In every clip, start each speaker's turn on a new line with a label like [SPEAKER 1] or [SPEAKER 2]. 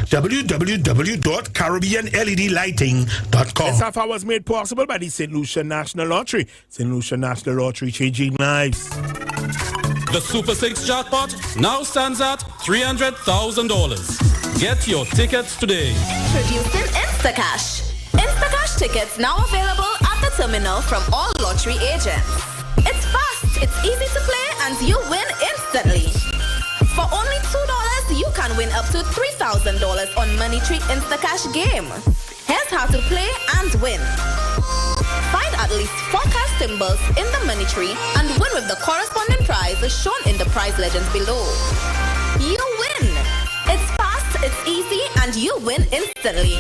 [SPEAKER 1] www.caribbeanledlighting.com.
[SPEAKER 2] This half hour was made possible by the St. Lucia National Lottery. St. Lucia National Lottery, changing lives.
[SPEAKER 3] The Super 6 jackpot now stands at $300,000. Get your tickets today.
[SPEAKER 4] Introducing Instacash. Instacash tickets now available at the terminal from all lottery agents. It's fast, it's easy to play, and you win instantly. For only $2, you can win up to $3,000 on Money Tree Instacash game. Here's how to play and win. Find at least 4 cash symbols in the money tree and win with the corresponding prize shown in the prize legends below. You win! It's fast, it's easy, and you win instantly.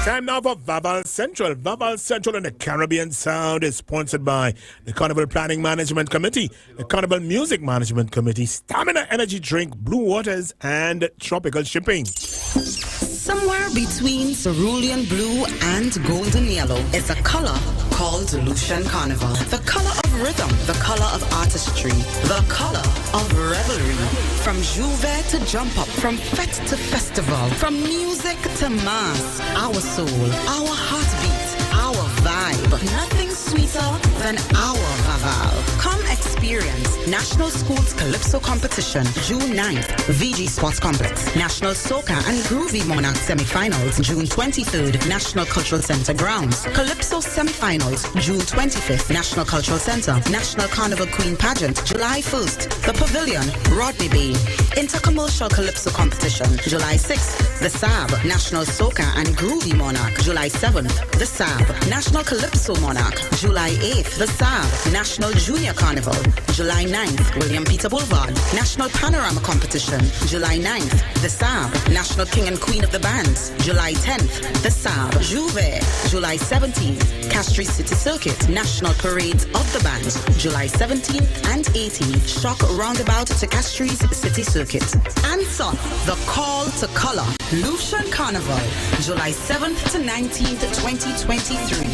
[SPEAKER 2] Time now for Vaval Central. Vaval Central and the Caribbean Sound is sponsored by the Carnival Planning Management Committee, the Carnival Music Management Committee, Stamina Energy Drink, Blue Waters, and Tropical Shipping.
[SPEAKER 5] Somewhere between cerulean blue and golden yellow is a color called Lucian Carnival. The color of rhythm, the color of artistry, the color of revelry. From Juve to jump up, from fete to festival, from music to mass. Our soul, our heartbeat, our vibe. Nothing sweeter than our Vaval. Come experience National Schools Calypso Competition, June 9th, VG Sports Complex. National Soca and Groovy Monarch Semifinals, June 23rd, National Cultural Center Grounds. Calypso Semifinals, June 25th, National Cultural Center. National Carnival Queen Pageant, July 1st, The Pavilion, Rodney Bay. Intercommercial Calypso Competition, July 6th, The SAB. National Soca and Groovy Monarch, July 7th, The SAB. National Calypso Monarch, July 8th, The SAB. National Junior Carnival, July 9th, William Peter Boulevard. National Panorama Competition, July 9th, The SAB. National King and Queen of the Bands, July 10th, The SAB. Juve, July 17th, Castries City Circuit. National Parades of the Band, July 17th and 18th. Shock Roundabout to Castries City Circuit. Answer the call to color. Lucian Carnival, July 7th to 19th, 2023.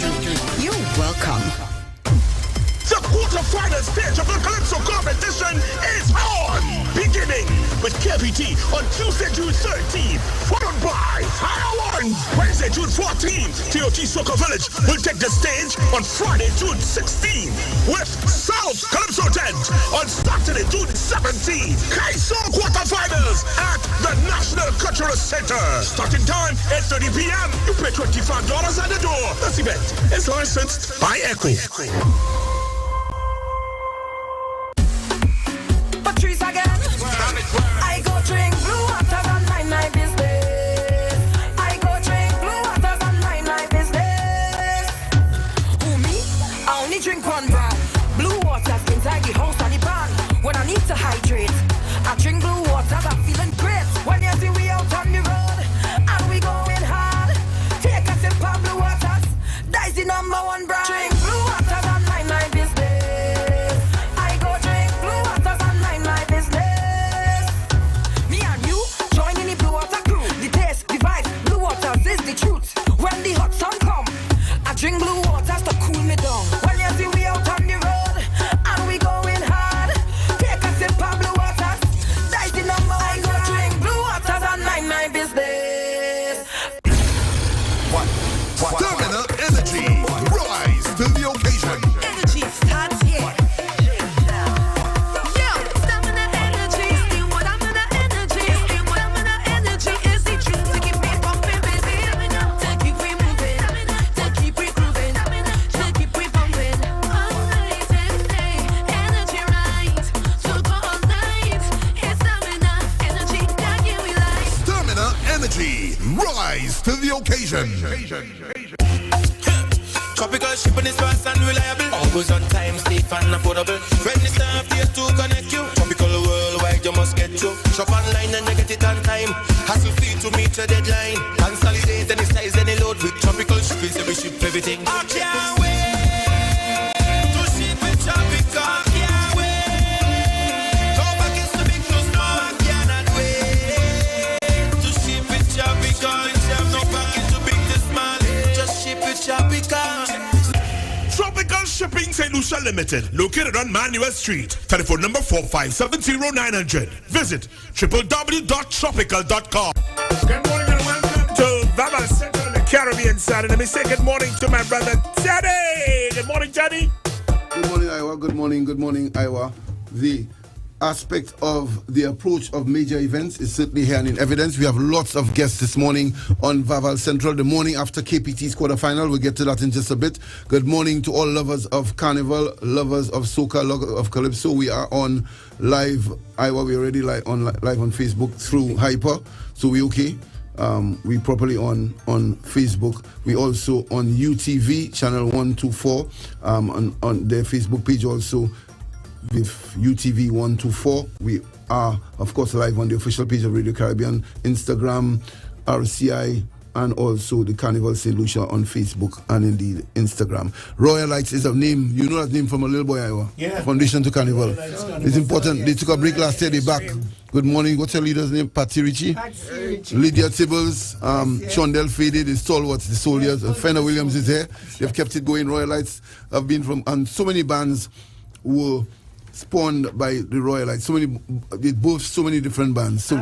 [SPEAKER 5] You're welcome.
[SPEAKER 1] The quarter-final stage of the Calypso competition is on! Beginning with KPT on Tuesday, June 13th, followed by Fire One. Wednesday, June 14th, TOT Soca Village will take the stage on Friday, June 16th, with South Calypso Tent on Saturday, June 17th. Kaiso quarterfinals at the National Cultural Center. Starting time, 8:30 p.m. You pay $25 at the door. This event is licensed by Echo.
[SPEAKER 6] I go drink blue water and mind my business. I go drink blue water and mind my business. Who me? I only drink one brand. Blue water inside the house and the barn. When I need to hydrate, I drink blue water. I'm feeling great. When you see we out on the road and we going hard, take a sip of blue water. That's the number one brand. Drink blue water and mind my business. Drink blue water to cool me down. When you see we out on the road and we going hard, take a sip of blue water. That's the number one. I go drink blue water and mind my business.
[SPEAKER 7] Stamina Energy, rise to the occasion.
[SPEAKER 6] Energy starts here.
[SPEAKER 7] Rise to the occasion.
[SPEAKER 8] Tropical shipping is fast and reliable. Always on time, safe and affordable. Friendly staff here to connect you. Tropical worldwide, you must get you. Shop online and you get it on time. Hassle free to meet your deadline. Consolidate any size, any load with tropical shipping. So we ship everything. I can't wait to ship with tropical.
[SPEAKER 1] Tropical Shipping St. Lucia Limited, located on Manuel Street. Telephone number 4570900. Visit www.tropical.com.
[SPEAKER 2] Good morning and welcome to Vaval Central on the Caribbean side. And let me say good morning to my brother Teddy. Good morning, Teddy.
[SPEAKER 9] Good morning, Iwa. Good morning, Iwa. The aspect of the approach of major events is certainly here and in evidence. We have lots of guests this morning on Vaval Central, the morning after KPT's quarterfinal. We'll get to that in just a bit. Good morning to all lovers of Carnival, lovers of Soca, lovers of Calypso. We are on live, Iwa. We're already live on Facebook through Hyper, so we okay. We properly on Facebook. We also on UTV channel 124 on their Facebook page also with UTV 124. We are of course live on the official page of Radio Caribbean, Instagram, RCI, and also the Carnival St. Lucia on Facebook and indeed Instagram. Royal Lights is a name, you know that name from a little boy, Iowa.
[SPEAKER 2] Yeah.
[SPEAKER 9] Foundation to Carnival. It's important. They took a break last year, they back. Good morning. What's your leader's name? Patty Ritchie? Lydia Tibbles, Shondell Faded, the stalwarts, the soldiers, and Fenner Williams is here. They've kept it going. Royal Lights have been from, and so many bands were spawned by the Royal Lights. So many different bands. So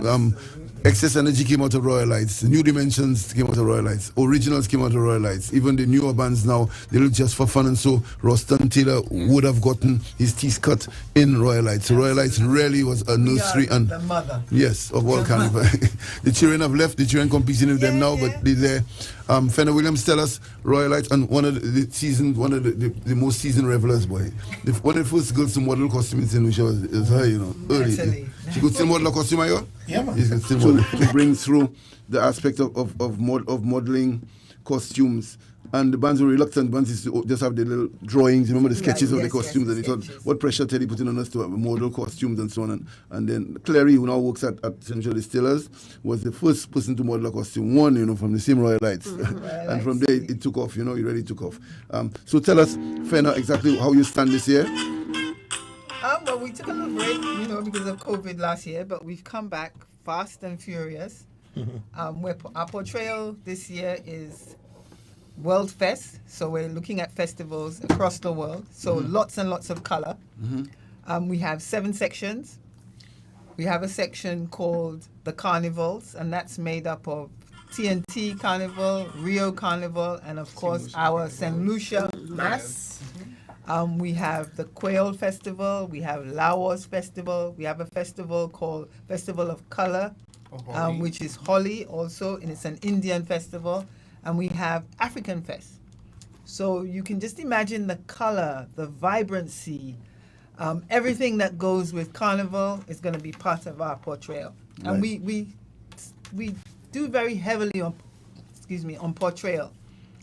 [SPEAKER 9] Excess Energy came out of Royal Lights. New Dimensions came out of Royal Lights. Originals came out of Royal Lights. Even the newer bands now, they look just for fun, and so Roston Taylor would have gotten his teeth cut in Royal Lights. So Royal Lights really was a nursery and the mother. Yes, of all Carnival. The children have left. The children competing with them now, but they're there. Fenner Williams tell us Royal Lights, and one of the most seasoned revelers, boy. One of the first girls to model costume in St. Lucia was her, you know, early. She could still model a costume, Ayo? Yeah, man. To bring through the aspect of modeling costumes. And the bands were reluctant. Bands used to just have the little drawings, remember the sketches of the costumes, and they thought, what pressure Teddy putting on us to have model costumes and so on. And then Clary, who now works at Central Distillers, was the first person to model a costume, one, you know, from the same Royal Lights. And from there, it took off, you know, it really took off. So tell us, Fenner, exactly how you stand this year.
[SPEAKER 10] Well, we took a little break, you know, because of COVID last year, but we've come back fast and furious. Our portrayal this year is World Fest, so we're looking at festivals across the world, so lots and lots of color. We have 7 sections. We have a section called the Carnivals, and that's made up of TNT Carnival, Rio Carnival, and of course our St. Lucia Mass. We have the Quail Festival, we have Laos Festival, we have a festival called Festival of Color, which is Holi also, and it's an Indian festival. And we have African Fest. So you can just imagine the color, the vibrancy, everything that goes with Carnival is going to be part of our portrayal. Right. And we do very heavily on portrayal.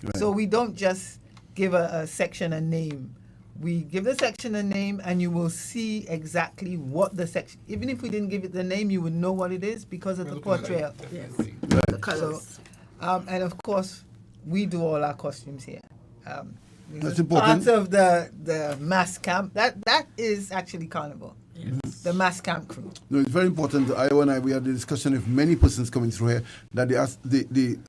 [SPEAKER 10] Right. So we don't just give a section a name. We give the section a name, and you will see exactly what the section, even if we didn't give it the name, you would know what it is because of the portrayal. Yes. The colors. And of course, we do all our costumes here. That's important. Part of the mass camp. That is actually Carnival. Yes. The mass camp crew.
[SPEAKER 9] No, it's very important. Iowa and I, we had the discussion with many persons coming through here that they asked the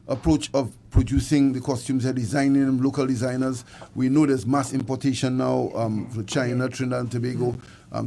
[SPEAKER 9] approach of producing the costumes, designing them, local designers. We know there's mass importation now for China, Trinidad and Tobago.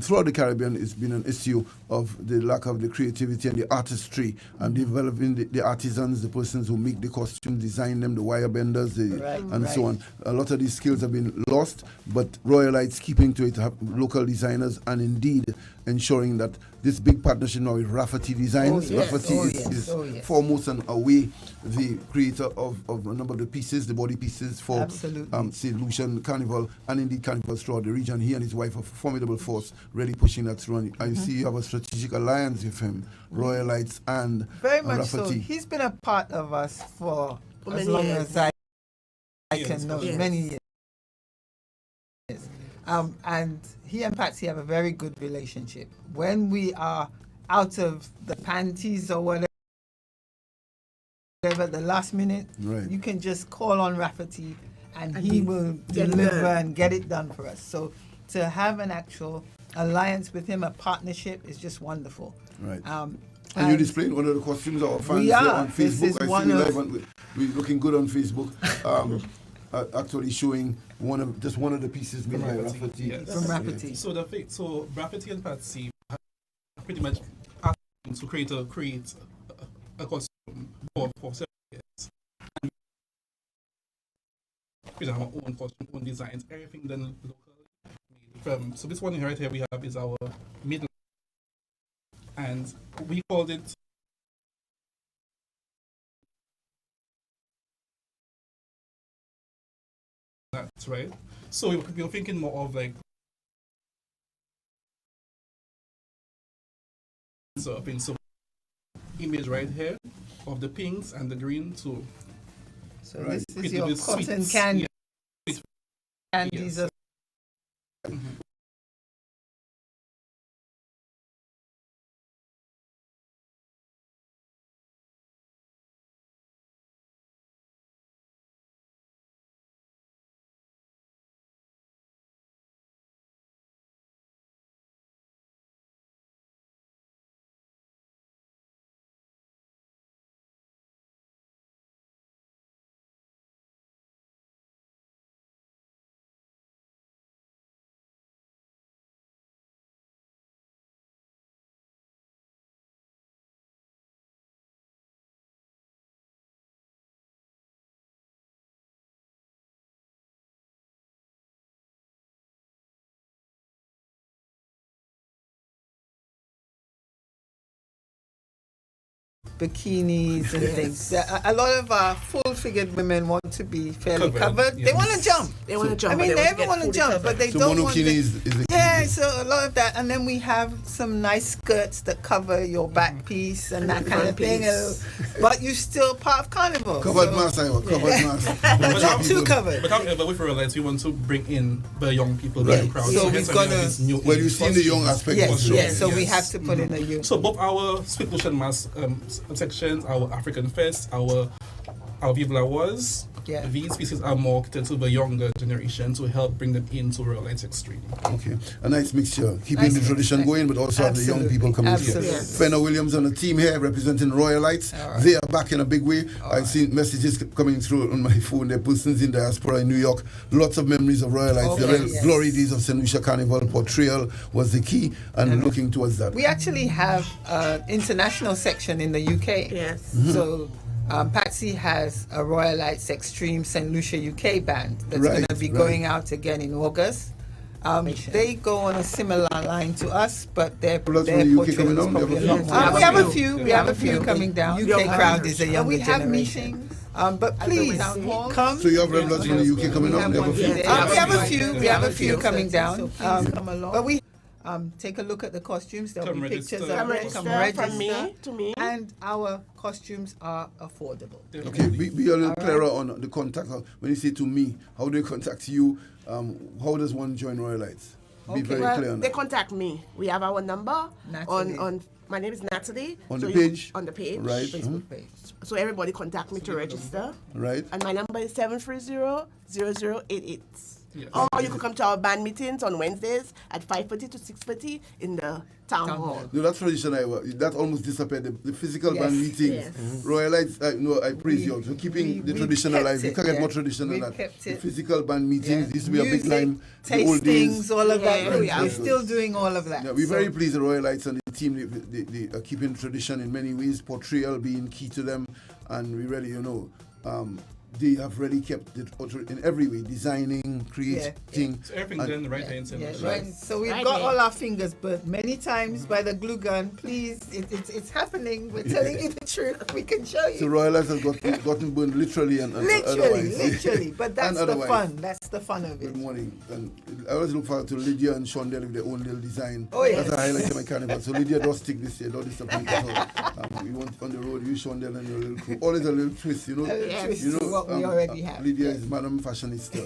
[SPEAKER 9] Throughout the Caribbean, it's been an issue of the lack of the creativity and the artistry, and developing the artisans, the persons who make the costumes, design them, the wire benders, so on. A lot of these skills have been lost, but Royal Lights keeping to it, have local designers, and indeed ensuring that this big partnership now with Rafferty Designs. Rafferty is foremost and away the creator of a number of the pieces, the body pieces for St. Lucian Carnival, and indeed carnivals throughout the region. He and his wife are a formidable force, really pushing that through. And I see you have a strategic alliance with him, Royal Lights and
[SPEAKER 10] very much
[SPEAKER 9] Rafferty.
[SPEAKER 10] So. He's been a part of us for as long as I can know, many years. And he and Patsy have a very good relationship. When we are out of the panties or whatever, at the last minute, you can just call on Rafferty and he will deliver and get it done for us. So to have an actual alliance with him, a partnership, is just wonderful. Right.
[SPEAKER 9] And you displayed one of the costumes of our fans on Facebook. I see you live we're looking good on Facebook. actually showing one of the pieces made by Rafferty.
[SPEAKER 11] Yes.
[SPEAKER 10] From Rafferty.
[SPEAKER 11] So Rafferty and Patsy pretty much asked to create a costume for several years. And we have our own costume, own designs, everything done locally. So this one right here we have is our middle, and we called it that's right. So we were thinking more of like so image right here of the pinks and the green too.
[SPEAKER 10] So
[SPEAKER 9] Right.
[SPEAKER 10] this is your cotton candy.
[SPEAKER 11] Yes.
[SPEAKER 10] Candies are bikinis and things. A lot of our full-figured women want to be fairly covered.
[SPEAKER 11] Yes.
[SPEAKER 10] They want to jump.
[SPEAKER 12] They want to jump.
[SPEAKER 10] I mean,
[SPEAKER 12] but
[SPEAKER 10] they ever want to jump, but they
[SPEAKER 9] So
[SPEAKER 10] don't want
[SPEAKER 9] monokini
[SPEAKER 10] to.
[SPEAKER 9] is the
[SPEAKER 10] Yeah,
[SPEAKER 9] key.
[SPEAKER 10] so a lot of that, and then we have some nice skirts that cover your back piece and that kind of thing. But you still part of carnival.
[SPEAKER 9] Covered mask, Iwa, covered mask.
[SPEAKER 10] But not too covered.
[SPEAKER 11] But however, with Royalites, we want to bring in the young people,
[SPEAKER 9] Right.
[SPEAKER 11] the crowd.
[SPEAKER 10] So we've
[SPEAKER 11] hence,
[SPEAKER 10] got
[SPEAKER 11] we have
[SPEAKER 10] to-
[SPEAKER 11] these new
[SPEAKER 9] Well, you've seen the young
[SPEAKER 11] costumes.
[SPEAKER 9] aspect.
[SPEAKER 10] Yes,
[SPEAKER 9] for sure.
[SPEAKER 10] yes. So we
[SPEAKER 11] Yes.
[SPEAKER 10] have to put in a youth.
[SPEAKER 11] So both our split ocean mask sections, our African Fest, our Vival was.
[SPEAKER 10] Yeah.
[SPEAKER 11] These pieces are more catered to the younger generation to help bring them into Royalites Extreme.
[SPEAKER 9] Okay, a nice mixture, keeping
[SPEAKER 10] Nice
[SPEAKER 9] the tradition
[SPEAKER 10] mix.
[SPEAKER 9] going, but also have the young
[SPEAKER 10] Absolutely,
[SPEAKER 9] people coming
[SPEAKER 10] absolutely.
[SPEAKER 9] through. Fenner Williams on the team here representing Royalites.
[SPEAKER 10] All
[SPEAKER 9] They are back in a big way. I've seen messages coming through on my phone. There are persons in diaspora in New York. Lots of memories of Royalites. The
[SPEAKER 10] Okay,
[SPEAKER 9] real
[SPEAKER 10] yes.
[SPEAKER 9] glory days of St. Lucia Carnival portrayal was the key, and looking towards that.
[SPEAKER 10] We actually have an international section in the UK.
[SPEAKER 12] Yes.
[SPEAKER 10] So Patsy has a Royalites Extreme St. Lucia UK band that's
[SPEAKER 9] Right,
[SPEAKER 10] going to be
[SPEAKER 9] right.
[SPEAKER 10] going out again in August. They go on a similar line to us, but their
[SPEAKER 9] Plus
[SPEAKER 10] their
[SPEAKER 9] from the UK
[SPEAKER 10] portrayal
[SPEAKER 9] coming
[SPEAKER 10] is
[SPEAKER 9] on,
[SPEAKER 10] probably a
[SPEAKER 9] we
[SPEAKER 10] lot
[SPEAKER 9] have a
[SPEAKER 10] more.
[SPEAKER 9] few.
[SPEAKER 10] We have a few. We have a few coming down.
[SPEAKER 12] Young
[SPEAKER 10] UK crowd is a
[SPEAKER 12] generation.
[SPEAKER 10] younger we have generation. meetings. But please come.
[SPEAKER 9] So you have regulars from the UK coming on? You have a few?
[SPEAKER 10] We have a few. We have a few coming down.
[SPEAKER 12] So please come along.
[SPEAKER 10] But we take a look at the costumes. There'll
[SPEAKER 11] Come
[SPEAKER 10] be pictures
[SPEAKER 11] register.
[SPEAKER 10] of
[SPEAKER 12] Come
[SPEAKER 10] it.
[SPEAKER 12] register
[SPEAKER 10] Come register.
[SPEAKER 12] from me to me.
[SPEAKER 10] And our costumes are affordable.
[SPEAKER 9] Okay, be a little clearer on the contact. When you say to me, how do they contact you? How does one join Royalites? Be very clear
[SPEAKER 12] Well,
[SPEAKER 9] on
[SPEAKER 12] they
[SPEAKER 9] that.
[SPEAKER 12] contact me. We have our number
[SPEAKER 10] Natalie.
[SPEAKER 12] on my name is Natalie.
[SPEAKER 9] On
[SPEAKER 12] So
[SPEAKER 9] the
[SPEAKER 12] you-
[SPEAKER 9] page?
[SPEAKER 12] on the page.
[SPEAKER 9] Right.
[SPEAKER 10] Facebook page.
[SPEAKER 12] So everybody contact me to register.
[SPEAKER 9] Right.
[SPEAKER 12] And my number is 730-0088.
[SPEAKER 11] Yes.
[SPEAKER 12] Or you could come to our band meetings on Wednesdays at 5:30 to 6:30 in the town hall.
[SPEAKER 9] No, that's tradition. That almost disappeared. The physical
[SPEAKER 10] Yes,
[SPEAKER 9] band meetings.
[SPEAKER 12] yes.
[SPEAKER 9] Royalites, I praise you for keeping the
[SPEAKER 10] we've
[SPEAKER 9] tradition
[SPEAKER 10] kept
[SPEAKER 9] alive. You
[SPEAKER 10] it,
[SPEAKER 9] can't get
[SPEAKER 10] yeah.
[SPEAKER 9] more tradition than
[SPEAKER 10] We've
[SPEAKER 9] that.
[SPEAKER 10] kept
[SPEAKER 9] The
[SPEAKER 10] it.
[SPEAKER 9] physical band meetings used to be a big
[SPEAKER 10] Music,
[SPEAKER 9] line. The old
[SPEAKER 10] tastings,
[SPEAKER 9] days.
[SPEAKER 10] all of that.
[SPEAKER 12] Yeah, yeah.
[SPEAKER 10] We're still doing all of that.
[SPEAKER 9] Yeah, we're
[SPEAKER 10] So-
[SPEAKER 9] very pleased the Royalites and the team. They are keeping tradition in many ways. Portrayal being key to them, and we really, they have really kept it in every way, designing, creating.
[SPEAKER 11] So everything
[SPEAKER 9] and-
[SPEAKER 11] done right here in St.
[SPEAKER 10] Yeah,
[SPEAKER 11] Lucia.
[SPEAKER 10] right. So we've
[SPEAKER 12] Right
[SPEAKER 10] got
[SPEAKER 12] here.
[SPEAKER 10] all our fingers burnt many times by the glue gun. Please, it's happening. We're telling you the truth. We can show you.
[SPEAKER 9] So Royalites have gotten burned literally and otherwise.
[SPEAKER 10] Literally. But that's
[SPEAKER 9] And
[SPEAKER 10] the
[SPEAKER 9] otherwise.
[SPEAKER 10] fun. That's the fun of it.
[SPEAKER 9] Good morning. And I always look forward to Lydia and Shondell with their own little design.
[SPEAKER 10] Oh, yes.
[SPEAKER 9] That's a highlight of my carnival. So Lydia does stick this year, don't disappoint at all. We want on the road, you Shondell and your little crew. Always a little twist,
[SPEAKER 10] A little twist
[SPEAKER 9] You know,
[SPEAKER 10] to what we already have.
[SPEAKER 9] Lydia is Madam Fashionista.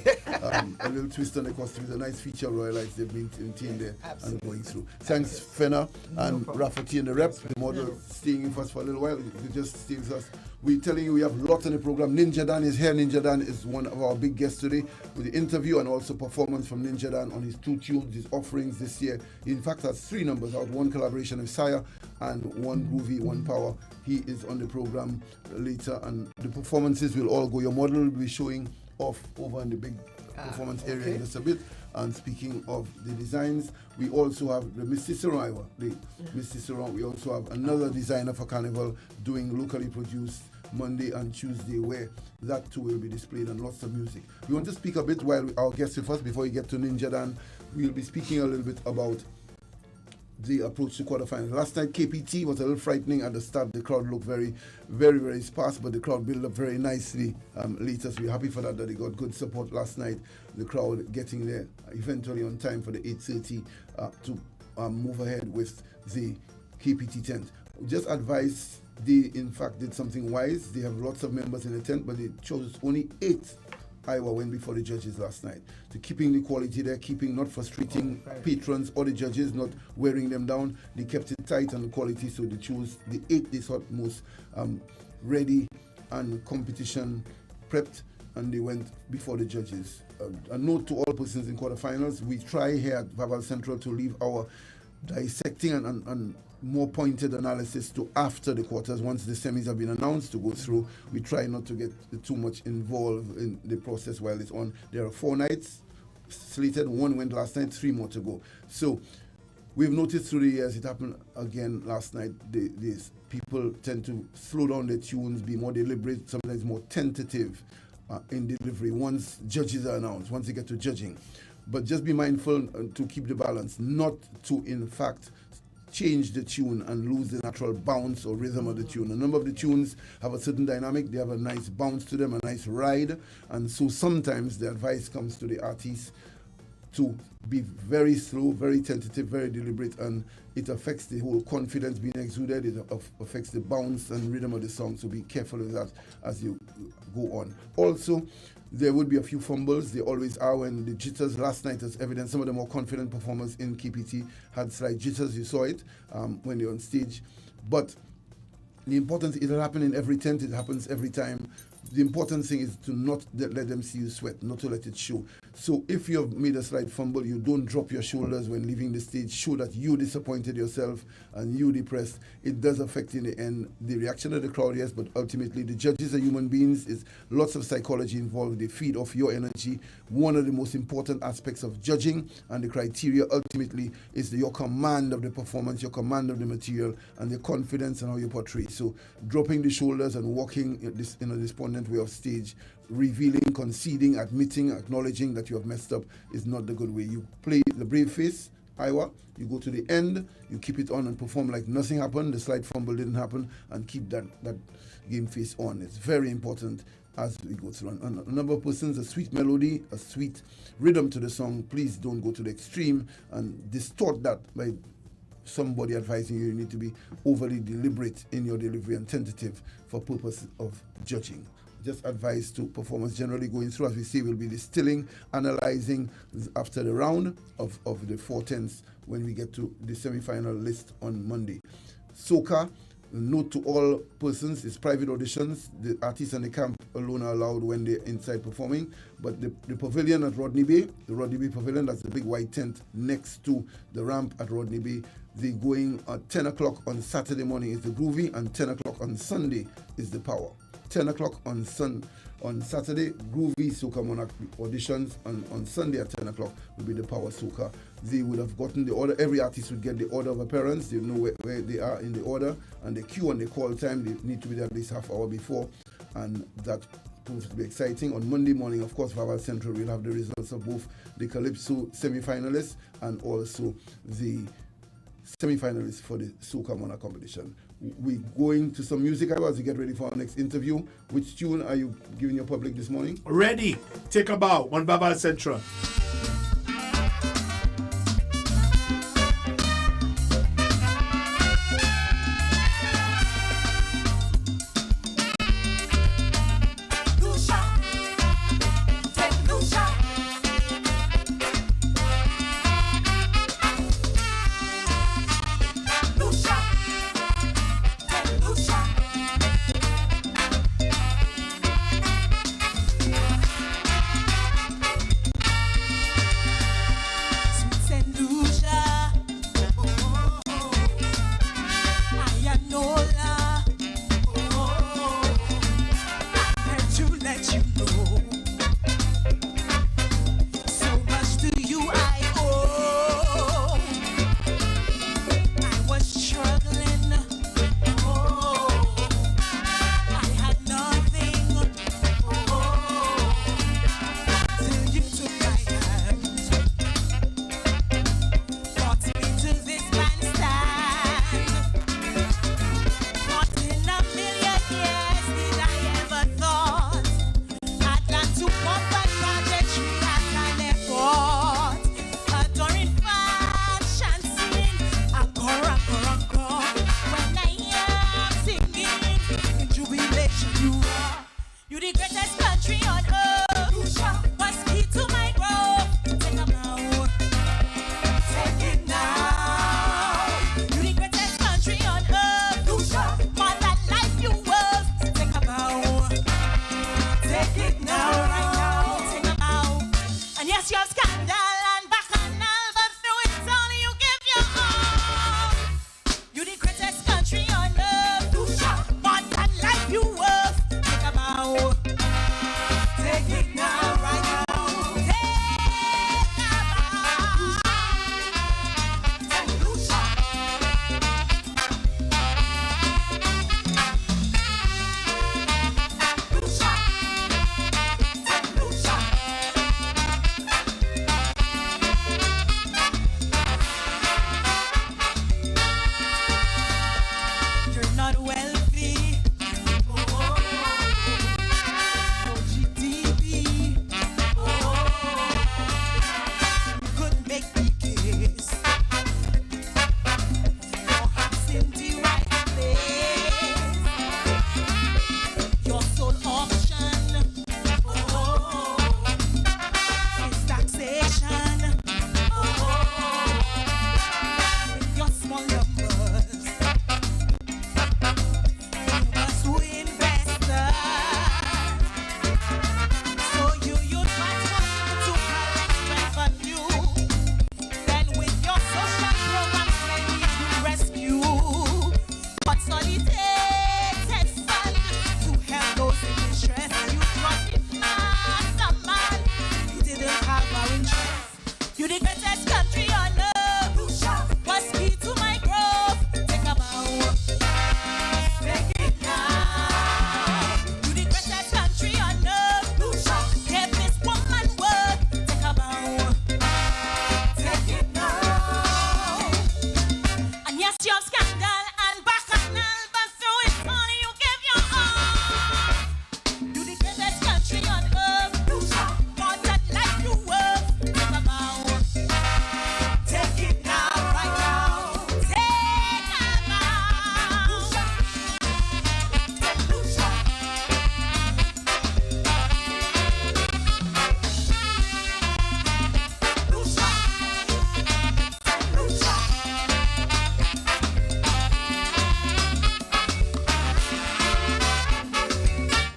[SPEAKER 9] A little twist on the costume. It's a nice feature of Royalites they've been maintained there and going through. Thanks, Fenner and Rafferty and the rep. The model staying in for us for a little while. It just stays with us. We're telling you we have lots on the program. Ninja Dan is here. Ninja Dan is one of our big guests today with the interview and also performance from Ninja Dan on his 2 tunes, his offerings this year. He in fact has 3 numbers out, 1 collaboration with Saya and 1 groovy, 1 power. He is on the program later and the performances will all go. Your model will be showing off over in the big performance area in just a bit. And speaking of the designs, we also have the Miss Cicero Iwa. Miss Cicero, we also have another designer for Carnival doing locally produced Monday and Tuesday wear. That too will be displayed and lots of music. We want to speak a bit while our guests with us before we get to Ninja Dan. We'll be speaking a little bit about the approach to quarterfinals. Last night KPT was a little frightening at the start. The crowd looked very, very, very sparse, but the crowd built up very nicely later. So we're happy for that they got good support last night. The crowd getting there eventually on time for the 8:30 to move ahead with the KPT tent. Just advise they in fact did something wise. They have lots of members in the tent, but they chose only 8 Iowa went before the judges last night. So keeping the quality there, keeping not frustrating patrons or the judges, not wearing them down. They kept it tight on the quality, so they chose the 8 they thought most ready and competition prepped, and they went before the judges. A note to all persons in quarterfinals, we try here at Vaval Central to leave our dissecting and more pointed analysis to after the quarters. Once the semis have been announced to go through, we try not to get too much involved in the process while it's on. There are 4 nights slated, 1 went last night, 3 more to go. So we've noticed through the years, it happened again last night, these people tend to slow down their tunes, be more deliberate, sometimes more tentative in delivery once judges are announced, once they get to judging. But just be mindful to keep the balance, not to in fact change the tune and lose the natural bounce or rhythm of the tune. A number of the tunes have a certain dynamic, they have a nice bounce to them, a nice ride, and so sometimes the advice comes to the artists to be very slow, very tentative, very deliberate, and it affects the whole confidence being exuded, it affects the bounce and rhythm of the song, so be careful with that as you go on. Also, there would be a few fumbles. They always are when the jitters. Last night as evident, some of the more confident performers in KPT had slight jitters. You saw it when they're on stage. But the importance, it'll happen in every tent. It happens every time. The important thing is to not let them see you sweat, not to let it show. So if you have made a slight fumble, you don't drop your shoulders when leaving the stage. Show that you disappointed yourself and you depressed. It does affect in the end the reaction of the crowd, yes, but ultimately the judges are human beings. Is lots of psychology involved. They feed off your energy. One of the most important aspects of judging and the criteria ultimately is your command of the performance, your command of the material, and the confidence and how you portray. So dropping the shoulders and walking in a despondent way of stage, revealing, conceding, admitting, acknowledging that you have messed up is not the good way. You play the brave face, Iowa, you go to the end, you keep it on and perform like nothing happened, the slight fumble didn't happen, and keep that game face on. It's very important as we go through. And a number of persons, a sweet melody, a sweet rhythm to the song, please don't go to the extreme and distort that by somebody advising you. You need to be overly deliberate in your delivery and tentative for purposes of judging. Just advice to performers generally going through, as we say, we'll be distilling, analyzing after the round of the 4 tents when we get to the semi-final list on Monday. Soca, note to all persons, it's private auditions. The artists and the camp alone are allowed when they're inside performing. But the pavilion at Rodney Bay, the Rodney Bay Pavilion, that's the big white tent next to the ramp at Rodney Bay. They're going at 10 o'clock on Saturday morning is the groovy, and 10 o'clock on Sunday is the power. 10 o'clock on Saturday, groovy Soca Monarch auditions, and on Sunday at 10 o'clock will be the power Soca. They would have gotten the order, every artist would get the order of appearance, they know where they are in the order, and the queue and the call time, they need to be there at least half hour before, and that proves to be exciting. On Monday morning, of course, Vaval Central will have the results of both the Calypso semi-finalists and also the semi-finalists for the Soca Monarch competition. We're going to some music as we get ready for our next interview. Which tune are you giving your public this morning?
[SPEAKER 2] Ready. Take a bow on Vaval Central.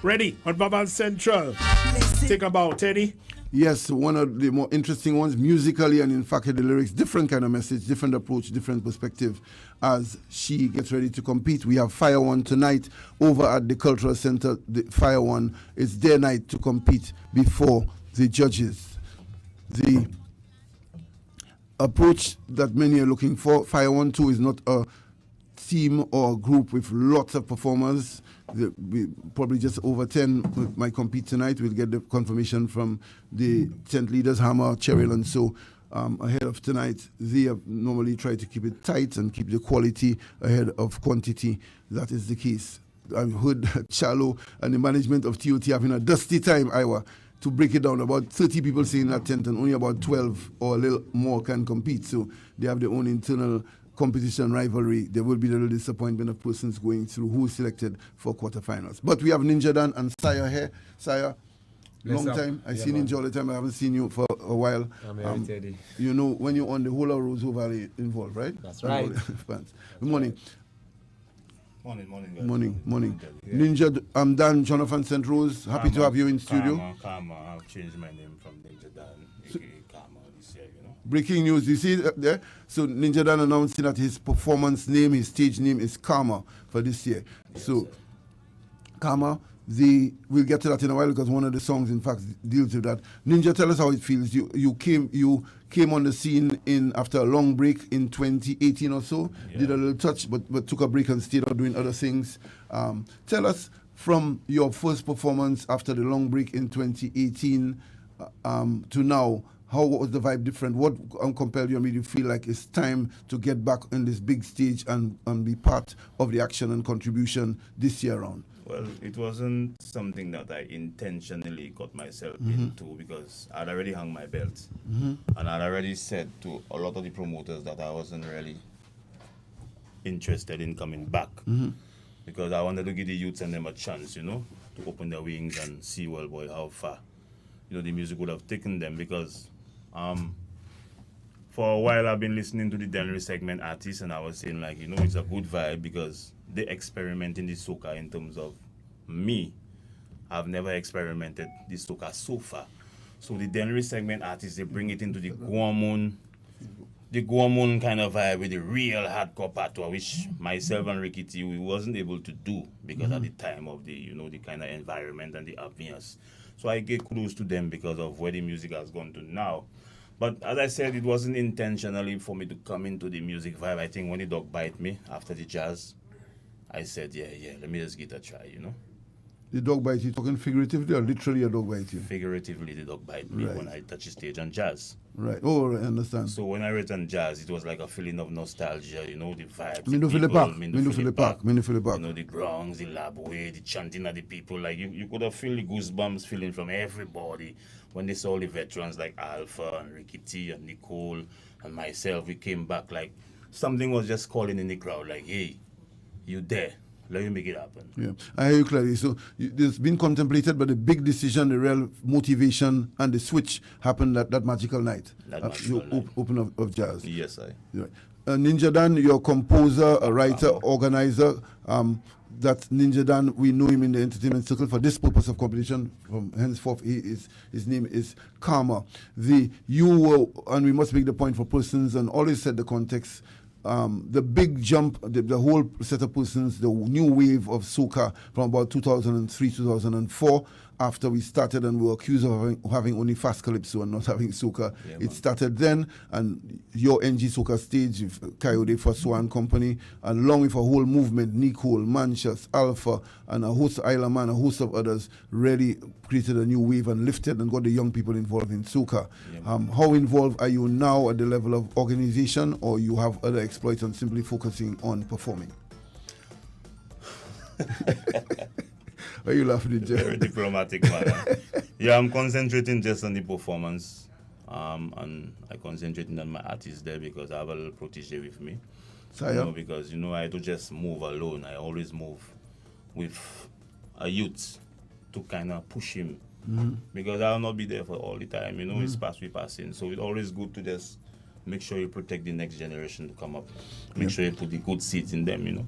[SPEAKER 2] Ready on Vaval Central. Take about Teddy.
[SPEAKER 9] Yes, one of the more interesting ones, musically and in fact the lyrics, different kind of message, different approach, different perspective as she gets ready to compete. We have Fire One tonight over at the Cultural Center. The Fire One is their night to compete before the judges. The approach that many are looking for, Fire One 2 is not a team or a group with lots of performers. We probably just over 10 might compete tonight. We'll get the confirmation from the tent leaders, Hammer, Cheryl, and so ahead of tonight. They have normally try to keep it tight and keep the quality ahead of quantity. That is the case. I've heard Chalo and the management of TOT having a dusty time, Iwa, to break it down. About 30 people stay in that tent and only about 12 or a little more can compete. So they have their own internal competition rivalry. There will be a little disappointment of persons going through who is selected for quarterfinals. But we have Ninja Dan and Saya here. Saya, long time. I see Ninja all the time. I haven't seen you for a while.
[SPEAKER 13] I'm here, Teddy.
[SPEAKER 9] You know, when you're on the whole of Roseau Valley involved, right?
[SPEAKER 13] That's right.
[SPEAKER 9] Good morning. Morning.
[SPEAKER 13] Yeah.
[SPEAKER 9] Ninja, I'm Dan, Jonathan St. Rose. Happy to have you in studio.
[SPEAKER 14] Karma. I've changed my name from Ninja Dan, aka Karma, this year, you know.
[SPEAKER 9] Breaking news, you see it there? So Ninja Dan announcing that his performance name, his stage name is Karma for this year. Yes, so, Karma, we'll get to that in a while because one of the songs, in fact, deals with that. Ninja, tell us how it feels. You came on the scene after a long break in 2018 or so. Yeah. Did a little touch, but took a break and stayed out doing other things. Tell us from your first performance after the long break in 2018 to now. How was the vibe different? What compelled you and made you feel like it's time to get back on this big stage and be part of the action and contribution this year round?
[SPEAKER 14] Well, it wasn't something that I intentionally got myself into because I'd already hung my belt. And I'd already said to a lot of the promoters that I wasn't really interested in coming back because I wanted to give the youths and them a chance, you know, to open their wings and see, well, boy, how far, you know, the music would have taken them because for a while I've been listening to the Denry segment artists and I was saying like, you know, it's a good vibe because they experiment in the soca in terms of me. I've never experimented the soca so far. So the Denry segment artists, they bring it into the Guamun kind of vibe with the real hardcore patois, which myself and Ricky T, we wasn't able to do because at the time of the, you know, the kind of environment and the ambience. So I gave kudos to them because of where the music has gone to now. But as I said, it wasn't intentionally for me to come into the music vibe. I think when the dog bite me after the jazz, I said, yeah, let me just give it a try, you know.
[SPEAKER 9] The dog bite you, talking figuratively or literally a dog bite you?
[SPEAKER 14] Figuratively, the dog bite me when I touch the stage on jazz.
[SPEAKER 9] Right. Oh, I understand.
[SPEAKER 14] So when I read on jazz, it was like a feeling of nostalgia, you know, the vibes.
[SPEAKER 9] Minufile Park.
[SPEAKER 14] You know, the grounds, the lab way, the chanting of the people. Like, you could have felt the goosebumps feeling from everybody when they saw the veterans like Alpha and Ricky T and Nicole and myself. We came back like something was just calling in the crowd, like, hey, you there. Let me make it happen.
[SPEAKER 9] Yeah, I hear you clearly. So there's been contemplated, but the big decision, the real motivation, and the switch happened that magical night. Open of jazz.
[SPEAKER 14] Yes, I.
[SPEAKER 9] Right. Ninja Dan, you're a composer, a writer, organizer. That Ninja Dan, we know him in the entertainment circle for this purpose of competition. From henceforth, his name is Karma. And we must make the point for persons and always set the context. The big jump, the whole set of persons, the new wave of soca from about 2003, 2004, after we started and we were accused of having only fast calypso and not having soca. It started then, and your NG Soca stage, Coyote for Swan Company, along with a whole movement, Nicole, Manchas, Alpha, and a host of Isla Man, a host of others, really created a new wave and lifted and got the young people involved in soca. How involved are you now at the level of organization, or you have other exploits and simply focusing on performing? Why are you laughing at
[SPEAKER 14] Very diplomatic man. Yeah, I'm concentrating just on the performance. And I concentrating on my artists there because I have a little protege with me. You know, because, you know, I don't just move alone. I always move with a youth to kind of push him. Because I'll not be there for all the time. You know, it's past we passing. So it's always good to just make sure you protect the next generation to come up. Make sure you put the good seeds in them, you know.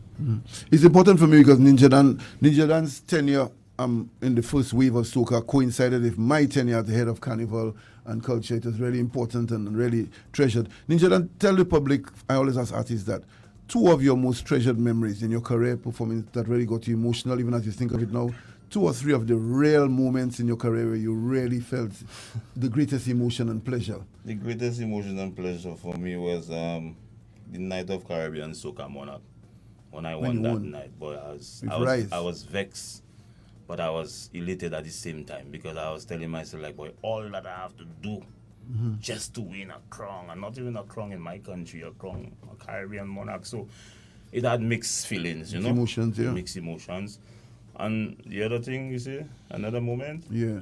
[SPEAKER 9] It's important for me because Ninja Dan's tenure in the first wave of soca coincided with my tenure at the head of Carnival and Culture. It was really important and really treasured. Ninja, Dan, tell the public, I always ask artists that, 2 of your most treasured memories in your career performance that really got you emotional, even as you think of it now, 2 or 3 of the real moments in your career where you really felt the greatest emotion and pleasure.
[SPEAKER 14] The greatest emotion and pleasure for me was the night of Caribbean Soca Monarch. When I won that night, boy, I was vexed, but I was elated at the same time because I was telling myself, like, boy, all that I have to do just to win a crown, and not even a crown in my country, a crown, a Caribbean monarch. So it had mixed feelings, you know,
[SPEAKER 9] emotions, yeah,
[SPEAKER 14] mixed emotions. And the other thing, you see, another moment,
[SPEAKER 9] yeah,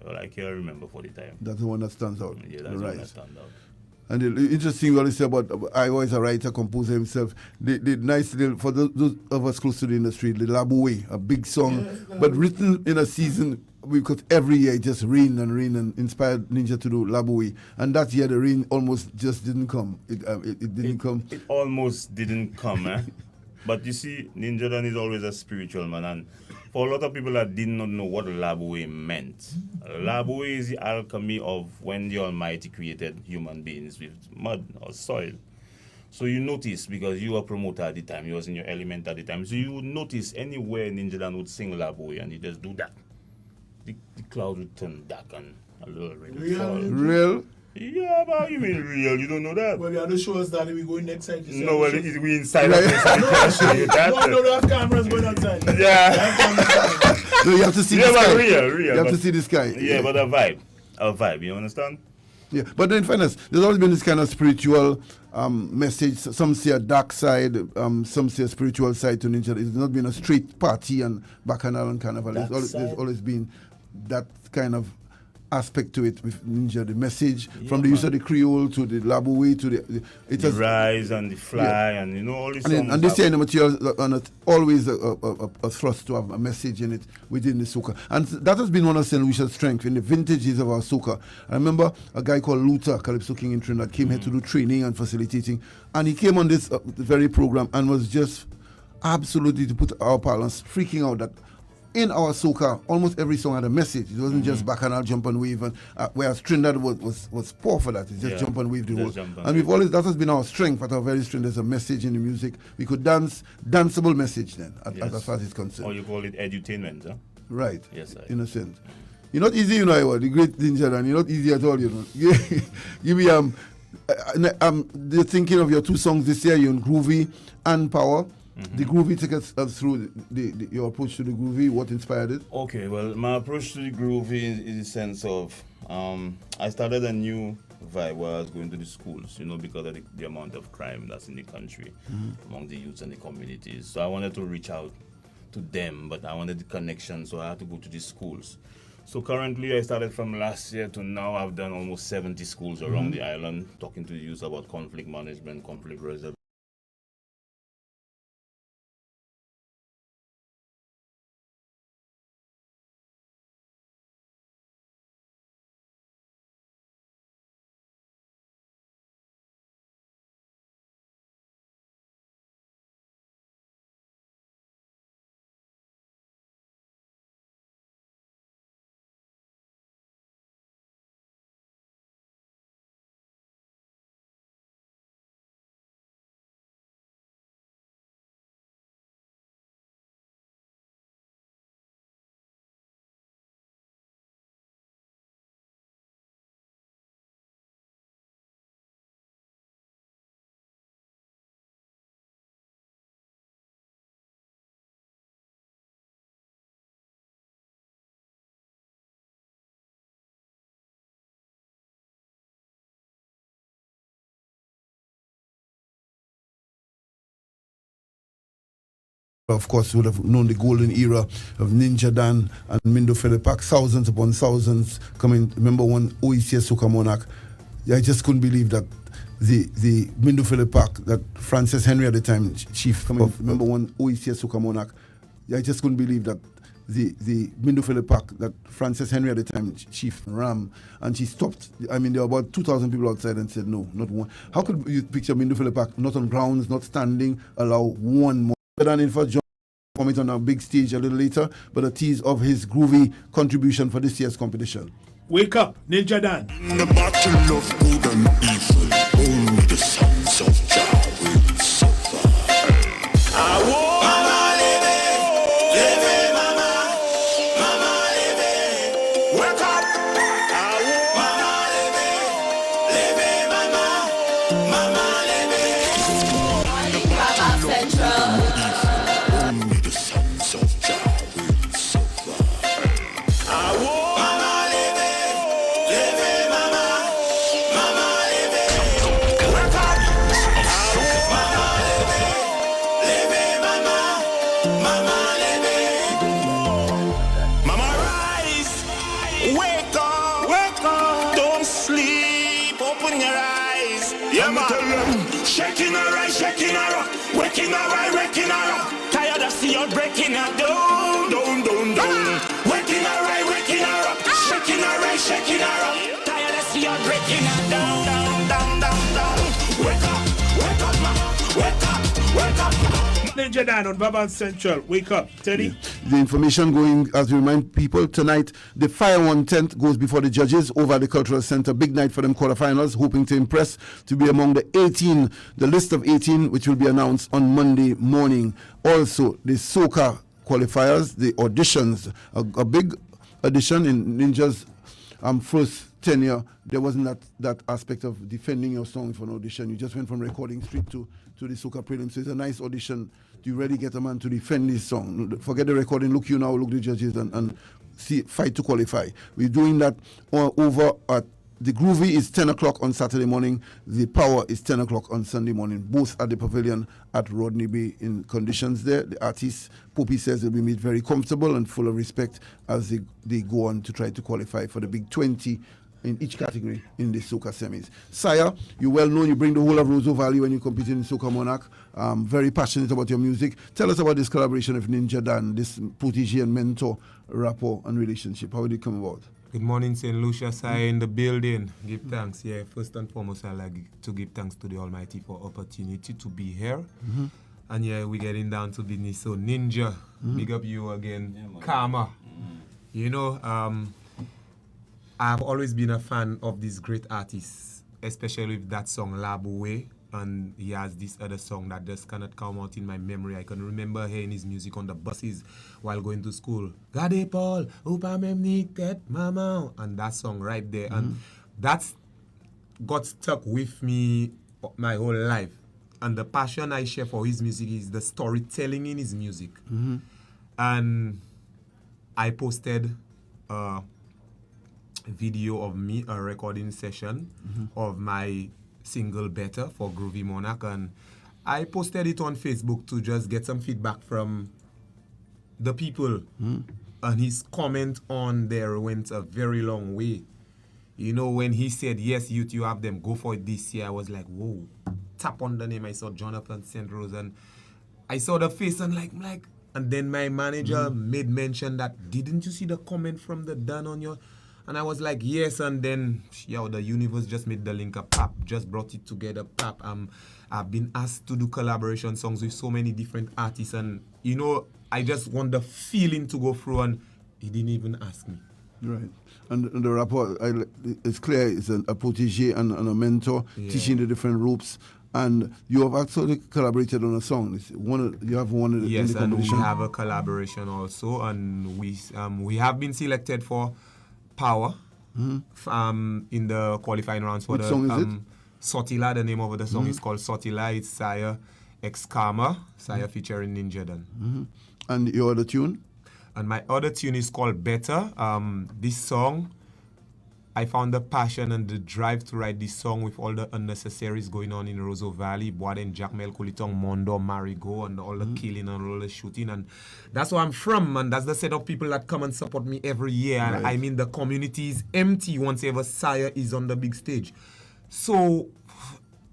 [SPEAKER 14] well, I can't remember for the time.
[SPEAKER 9] That's the one that stands out.
[SPEAKER 14] Yeah, that's the one that stands out.
[SPEAKER 9] And the interesting what you say about Iwa is a writer, composer himself. The nice little, for those of us close to the industry, the Laboué, a big song, but written in a season because every year it just rained and inspired Ninja to do Laboué. And that year the rain almost just didn't come. It didn't come.
[SPEAKER 14] It almost didn't come, eh? But you see, Ninja Dan is always a spiritual man, and for a lot of people that did not know what Laboué meant, Laboué is the alchemy of when the Almighty created human beings with mud or soil. So you notice, because you were a promoter at the time, you was in your element at the time, so you would notice anywhere Ninja Dan would sing Laboué and he just do that. The cloud would turn dark and a little rain would fall.
[SPEAKER 9] Real?
[SPEAKER 14] Yeah, but you mean real? You don't know that?
[SPEAKER 2] Well, the other shows that we going next side.
[SPEAKER 14] No, well, we inside. We
[SPEAKER 2] don't have cameras going outside.
[SPEAKER 14] Yeah.
[SPEAKER 9] So you have to see the sky.
[SPEAKER 14] Real.
[SPEAKER 9] You have to see the sky.
[SPEAKER 14] Yeah, but a vibe, you understand?
[SPEAKER 9] Yeah, but in fairness, there's always been this kind of spiritual message. Some say a dark side, some say a spiritual side to Ninja. It's not been a straight party and bacchanal and carnival. There's always been that kind of aspect to it with Ninja, the message from the use of the Creole to the Laboué to
[SPEAKER 14] the rise and the fly, and you know all these songs.
[SPEAKER 9] And this year in the material and it's always a thrust to have a message in it within the soca, and that has been one of St. Lucia's strength in the vintages of our soca. I remember a guy called Luther, Calypso King in Trinidad, came here to do training and facilitating, and he came on this very program and was just absolutely, to put our parlance, freaking out that in our soca, almost every song had a message. It wasn't just bacchanal, jump and wave, and whereas Trinidad was poor for that. It's just jump and wave the whole. And we've always, that has been our strength, at our very strength. There's a message in the music. We could danceable message then, as far as it's concerned.
[SPEAKER 14] Or you call it edutainment, huh?
[SPEAKER 9] Right.
[SPEAKER 14] Yes, sir.
[SPEAKER 9] In a sense. You're not easy, you know, Iwa, the great Ninja, and you're not easy at all, you know. Give me the thinking of your 2 songs this year, you're in Groovy and Power. The Groovy, take us through your approach to the Groovy. What inspired it?
[SPEAKER 14] Okay, well, my approach to the Groovy is the sense of I started a new vibe where I was going to the schools, you know, because of the amount of crime that's in the country among the youths and the communities. So I wanted to reach out to them, but I wanted the connection, so I had to go to the schools. So currently, I started from last year to now. I've done almost 70 schools around the island, talking to the youth about conflict management, conflict resolution.
[SPEAKER 9] Of course, would have known the golden era of Ninja Dan and Mindo Philippak, thousands upon thousands coming. Remember one OECS Soca Monarch? I just couldn't believe that the Mindo Philippak, that Francis Henry at the time, chief of, remember one OECS Soca Monarch? I just couldn't believe that the Mindo Philippak, that Francis Henry at the time, chief Ram, and she stopped. I mean, there were about 2,000 people outside and said, no, not one. How could you picture Mindo Philippak not on grounds, not standing, allow one more? Than in for John perform it on a big stage a little later, but a tease of his groovy contribution for this year's competition.
[SPEAKER 2] Wake up, Ninja Dan.
[SPEAKER 7] The battle of good and evil, only the sons of Jah will survive.
[SPEAKER 8] Mama leve, mama, mama leve, wake up. Mama leve, mama, mama leve.
[SPEAKER 4] Vaval Central.
[SPEAKER 7] Only the sons of Jah will survive.
[SPEAKER 8] Mama leve, mama, mama leve, wake up. Mama leve, mama, mama leve. Mama rise, wake up, don't sleep, open your eyes. Yeah, man. Shaking her right, shaking her up, waking her right, waking her up. Tired of see her breaking her down. Waking her right, waking her up, shaking her right, shaking her up. Tired of see her breaking her down. Wake up, mama, wake up.
[SPEAKER 2] Ninja Dan on Vaval Central. Wake up, Teddy.
[SPEAKER 9] The information going, as we remind people, tonight, the Fire 110th goes before the judges over at the Cultural Center. Big night for them quarterfinals, hoping to impress, to be among the 18, the list of 18, which will be announced on Monday morning. Also, the soca qualifiers, the auditions, a big audition in Ninja's first tenure. There wasn't that aspect of defending your song for an audition. You just went from recording straight to the soca prelim. So it's a nice audition. Do you really get a man to defend his song? Forget the recording. Look you now, look the judges, and see, fight to qualify. We're doing that over at the Groovy is 10 o'clock on Saturday morning. The Power is 10 o'clock on Sunday morning. Both at the Pavilion at Rodney Bay in conditions there. The artists, Poppy says, will be made very comfortable and full of respect as they go on to try to qualify for the big 20 in each category in the soca semis. Sire, you well known, you bring the whole of Roseau Valley when you compete in Soca Monarch. Very passionate about your music. Tell us about this collaboration with Ninja Dan, this protege and mentor, rapport and relationship. How did it come about?
[SPEAKER 13] Good morning, St. Lucia, Sire in the building. Give thanks. Yeah, first and foremost, I'd like to give thanks to the Almighty for opportunity to be here. And yeah, we're getting down to business. So Ninja, big up you again. Karma. You know, I've always been a fan of these great artists, especially with that song Laboué, and he has this other song that just cannot come out in my memory. I can remember hearing his music on the buses while going to school. Gade Paul, Upa Memni Tet Mama, and that song right there. And that's got stuck with me my whole life. And the passion I share for his music is the storytelling in his music. And I posted a video of me, a recording session of my single Better for Groovy Monarch, and I posted it on Facebook to just get some feedback from the people. And his comment on there went a very long way. You know, when he said, yes, youth, you have them, go for it this year, I was like, whoa. Tap on the name, I saw Jonathan St. Rose, and I saw the face and like, and then my manager made mention that, didn't you see the comment from the Dan on your... And I was like, yes, and then, the universe just made the link up, pap, just brought it together, pap. I've been asked to do collaboration songs with so many different artists, and, you know, I just want the feeling to go through, and he didn't even ask me.
[SPEAKER 9] Right. And the rapport, it's clear, it's a protege and a mentor, teaching the different ropes. And you have actually collaborated on a song. You have one in the
[SPEAKER 13] competition. Yes, and we have a collaboration also, and we have been selected for Power in the qualifying rounds for
[SPEAKER 9] Which song is it?
[SPEAKER 13] Sotila. The name of the song is called Sotila. It's Sire X Karma, Sire featuring Ninja Dan.
[SPEAKER 9] And your other tune?
[SPEAKER 13] And my other tune is called Better. This song, I found the passion and the drive to write this song with all the unnecessaries going on in Roseau Valley, Boaden, Jacmel, Kulitong, Mondo, Marigo, and all the killing and all the shooting. And that's where I'm from, and that's the set of people that come and support me every year. Right. I mean, the community is empty once ever Sire is on the big stage. So,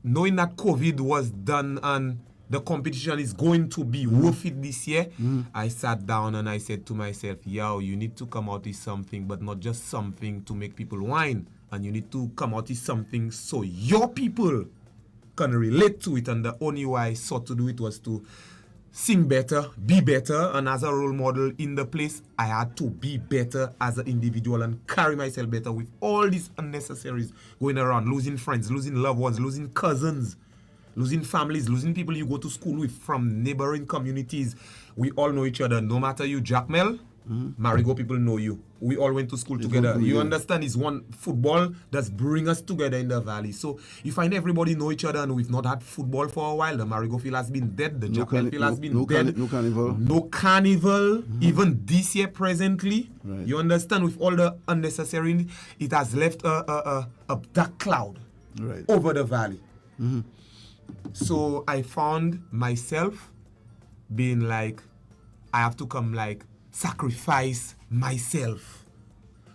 [SPEAKER 13] knowing that COVID was done and the competition is going to be worth it this year, I sat down and I said to myself, yo, you need to come out with something, but not just something to make people whine. And you need to come out with something so your people can relate to it. And the only way I sought to do it was to sing better, be better, and as a role model in the place, I had to be better as an individual and carry myself better with all these unnecessaries going around, losing friends, losing loved ones, losing cousins, losing families, losing people you go to school with from neighboring communities. We all know each other. No matter you, Jackmel, Marigo people know you. We all went to school together. You understand? It's one football that's bring us together in the valley. So you find everybody know each other, and we've not had football for a while. The Marigo field has been dead. The Jackmel field has been dead.
[SPEAKER 9] No carnival.
[SPEAKER 13] No carnival. Even this year presently. Right. You understand? With all the unnecessary, it has left a dark cloud over the valley. So I found myself being like, I have to come like sacrifice myself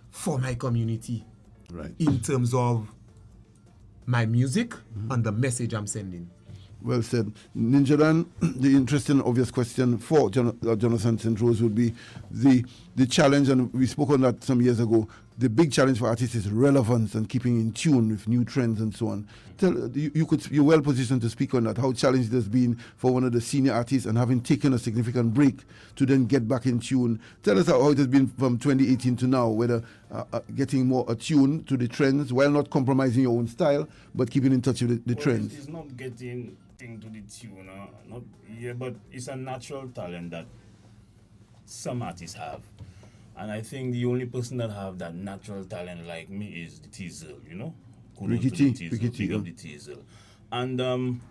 [SPEAKER 13] for my community, in terms of my music and the message I'm sending.
[SPEAKER 9] Well said. Ninja Dan, the interesting obvious question for Jonathan St. Rose would be the challenge, and we spoke on that some years ago. The big challenge for artists is relevance and keeping in tune with new trends and so on. You're well positioned to speak on that, how challenged it has been for one of the senior artists and having taken a significant break to then get back in tune. Tell us how it has been from 2018 to now, whether getting more attuned to the trends while not compromising your own style, but keeping in touch with the trends.
[SPEAKER 14] It's not getting to the tune, but it's a natural talent that some artists have. And I think the only person that have that natural talent like me is the Teasel, Ricky Big up the Teasel. And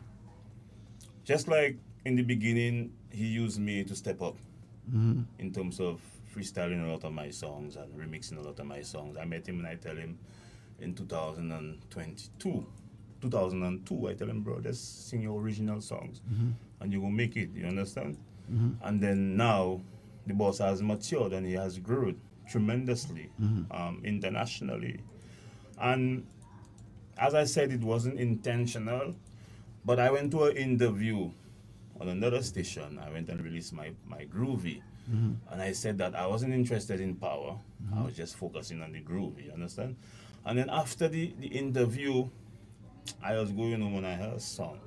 [SPEAKER 14] just like in the beginning, he used me to step up in terms of freestyling a lot of my songs and remixing a lot of my songs. I met him and I tell him in 2002, I tell him, bro, just sing your original songs and you will make it, you understand? And then now, the boss has matured and he has grown tremendously internationally. And as I said, it wasn't intentional, but I went to an interview on another station. I went and released my groovy. And I said that I wasn't interested in power. I was just focusing on the groovy, you understand? And then after the interview, I was going home and I heard a song.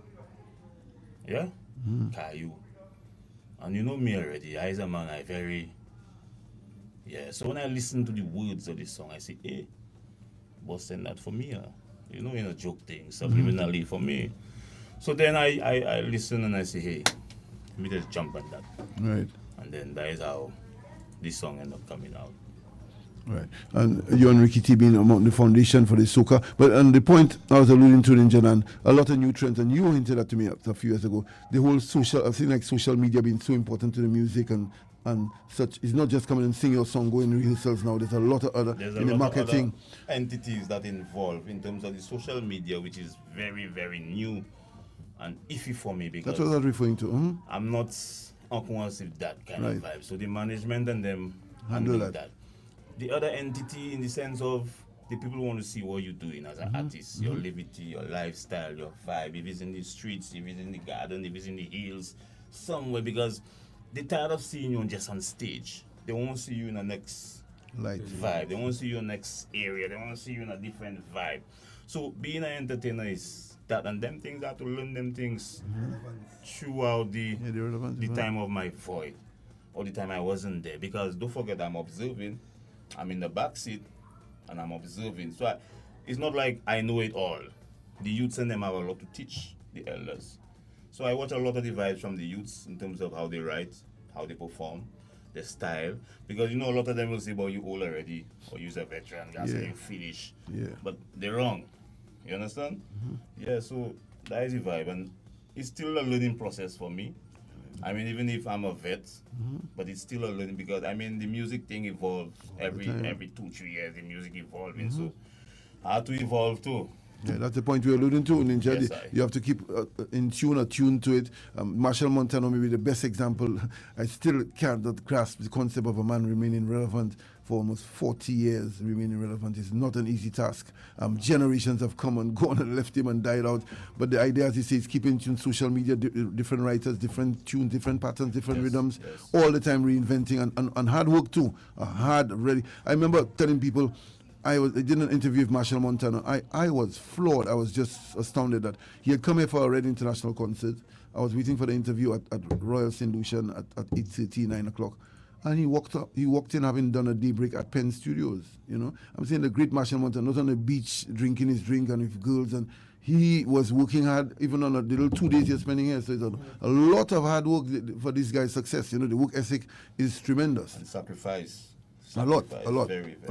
[SPEAKER 14] Yeah? Caillou. And you know me already, I as a man, so when I listen to the words of this song, I say, hey, boss send that for me, in a joke thing, subliminally for me. So then I listen and I say, hey, let me just jump on that.
[SPEAKER 9] Right.
[SPEAKER 14] And then that is how this song ended up coming out.
[SPEAKER 9] Right. And you and Ricky T being among the foundation for the soca. But on the point I was alluding to, Ninja, and a lot of new trends, and you hinted that to me a few years ago, the whole I've seen like social media being so important to the music and such. It's not just coming and sing your song, going to rehearsals now. There's a lot of other in the marketing
[SPEAKER 14] entities that involve in terms of the social media, which is very, very new and iffy for me because
[SPEAKER 9] that's what I was referring to.
[SPEAKER 14] I'm not unconscious with that kind of vibe. So the management and them handle that. The other entity in the sense of the people want to see what you're doing as an artist, your liberty, your lifestyle, your vibe, if it's in the streets, if it's in the garden, if it's in the hills, somewhere, because they're tired of seeing you just on stage. They won't see you in the next vibe. They won't see you in the next area. They want to see you in a different vibe. So being an entertainer is that, and them things I have to learn them things throughout the time of my void or the time I wasn't there. Because don't forget, I'm observing. I'm in the back seat and I'm observing. So it's not like I know it all. The youths and them have a lot to teach the elders. So I watch a lot of the vibes from the youths in terms of how they write, how they perform, their style. Because a lot of them will say, well, you old already, or you're a veteran, that's how you finish. Yeah. But they're wrong. You understand? Yeah, so that is the vibe. And it's still a learning process for me. I mean, even if I'm a vet, but it's still a learning because, the music thing evolves every 2-3 years, the music evolving. So I have to evolve too.
[SPEAKER 9] Yeah, that's the point we're alluding to, Ninja. Yes, you have to keep attuned to it. Marshall Montano may be the best example. I still can't grasp the concept of a man remaining relevant for almost 40 years. Remaining relevant is not an easy task. Generations have come and gone and left him and died out. But the idea, as he says, keeping tuned social media, different writers, different tunes, different patterns, different rhythms, all the time reinventing and hard work too. I remember telling people, I did an interview with Marshall Montano. I was floored. I was just astounded that he had come here for a Red International concert I was waiting for the interview at Royal St. Lucian at 8:30, 9 o'clock. And he walked in having done a daybreak at Penn Studios, you know. I'm saying the great Marshall Mountain, not on the beach drinking his drink and with girls, and he was working hard even on the little 2 days he's spending here. So it's a lot of hard work for this guy's success. You know, the work ethic is tremendous.
[SPEAKER 14] And sacrifice.
[SPEAKER 9] A lot.
[SPEAKER 14] Very,
[SPEAKER 9] A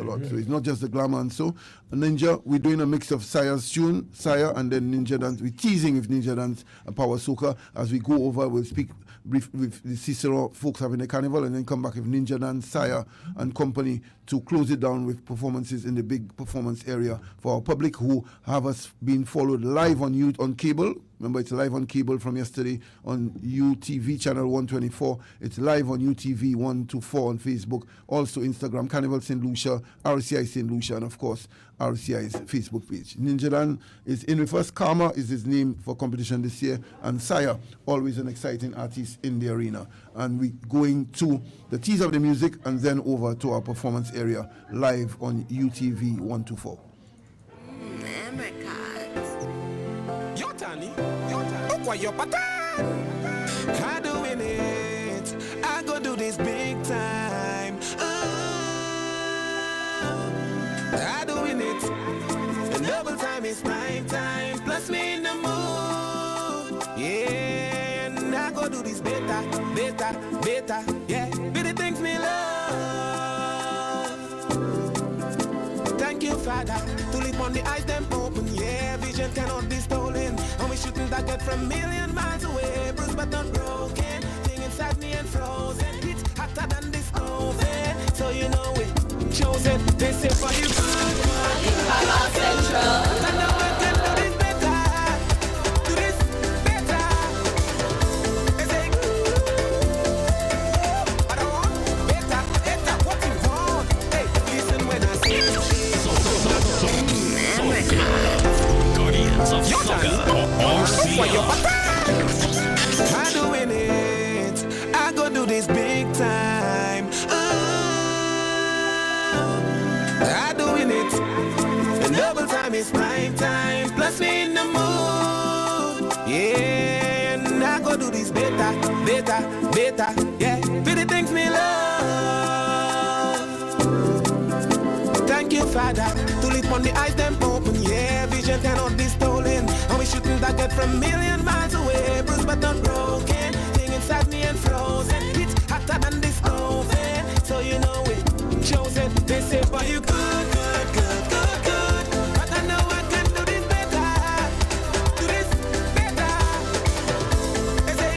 [SPEAKER 9] lot.
[SPEAKER 14] very.
[SPEAKER 9] So it's not just the glamour. And so, Ninja, we're doing a mix of Sire's tune, Sire, and then Ninja Dance. We're teasing with Ninja Dance and Power Soca. As we go over, we'll speak brief with the Cicero folks having a carnival, and then come back with Ninja Dance, Sire, and company to close it down with performances in the big performance area for our public who have us being followed live on cable. Remember, it's live on cable from yesterday on UTV channel 124. It's live on UTV 124 on Facebook. Also Instagram, Carnival St. Lucia, RCI St. Lucia, and of course, RCI's Facebook page. Ninja Dan is in with us. Karma is his name for competition this year. And Sire, always an exciting artist in the arena. And we're going to the tease of the music and then over to our performance area live on UTV 124.
[SPEAKER 8] Why your pattern? I doing it. I go do this big time. I doing it. And double time is night time. Plus me in the mood. Yeah, and I go do this better. Yeah, be the things me love. Thank you, Father, to leave on the eyes them open. Yeah, vision cannot be stolen. And we shouldn't target from million miles away. Bruised but not broken. Thing inside me and frozen. It's hotter than this oven. So you know it. Chosen. They say for you good. Vaval Central. I know I can do this better. Do this better. They say I don't want better. What you want? Hey, listen when I say Guardians of Soca. RCI. I'm doing it. I go do this big time. I'm doing it. And double time is night time. Plus me in the mood. Yeah, and I go do this better. Yeah, be the things me love. Thank you, Father, to lead on the eyes them open. Yeah, vision cannot be stolen. And we shouldn't target from million miles away. Bruised but not broken. Thing inside me and frozen. It's hotter than this oven. So you know it. Chosen. They say, boy, you good. But I know I can do this better. Do this better. They say,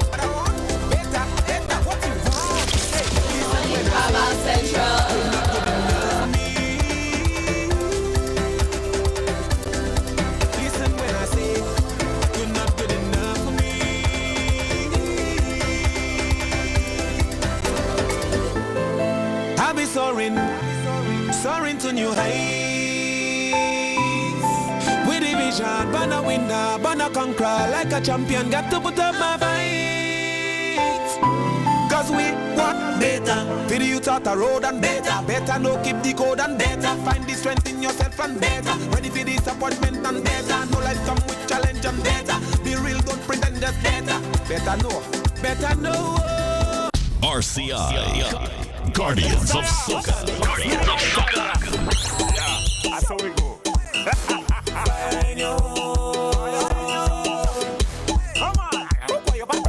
[SPEAKER 8] but I want better. What you want? Hey, Vaval Central. Soaring to new heights. With the vision, banner winner, banner conqueror. Like a champion, got to put up my fight. Cause we want better. For the youth out the road and better. Better no keep the code and better. Find the strength in yourself and better. Ready for disappointment and better. No life come with challenge and better. Be real, don't pretend just better. Better know.
[SPEAKER 1] RCI. Guardians of Soca.
[SPEAKER 8] Yeah, that's how we go. Come on, look where you're back.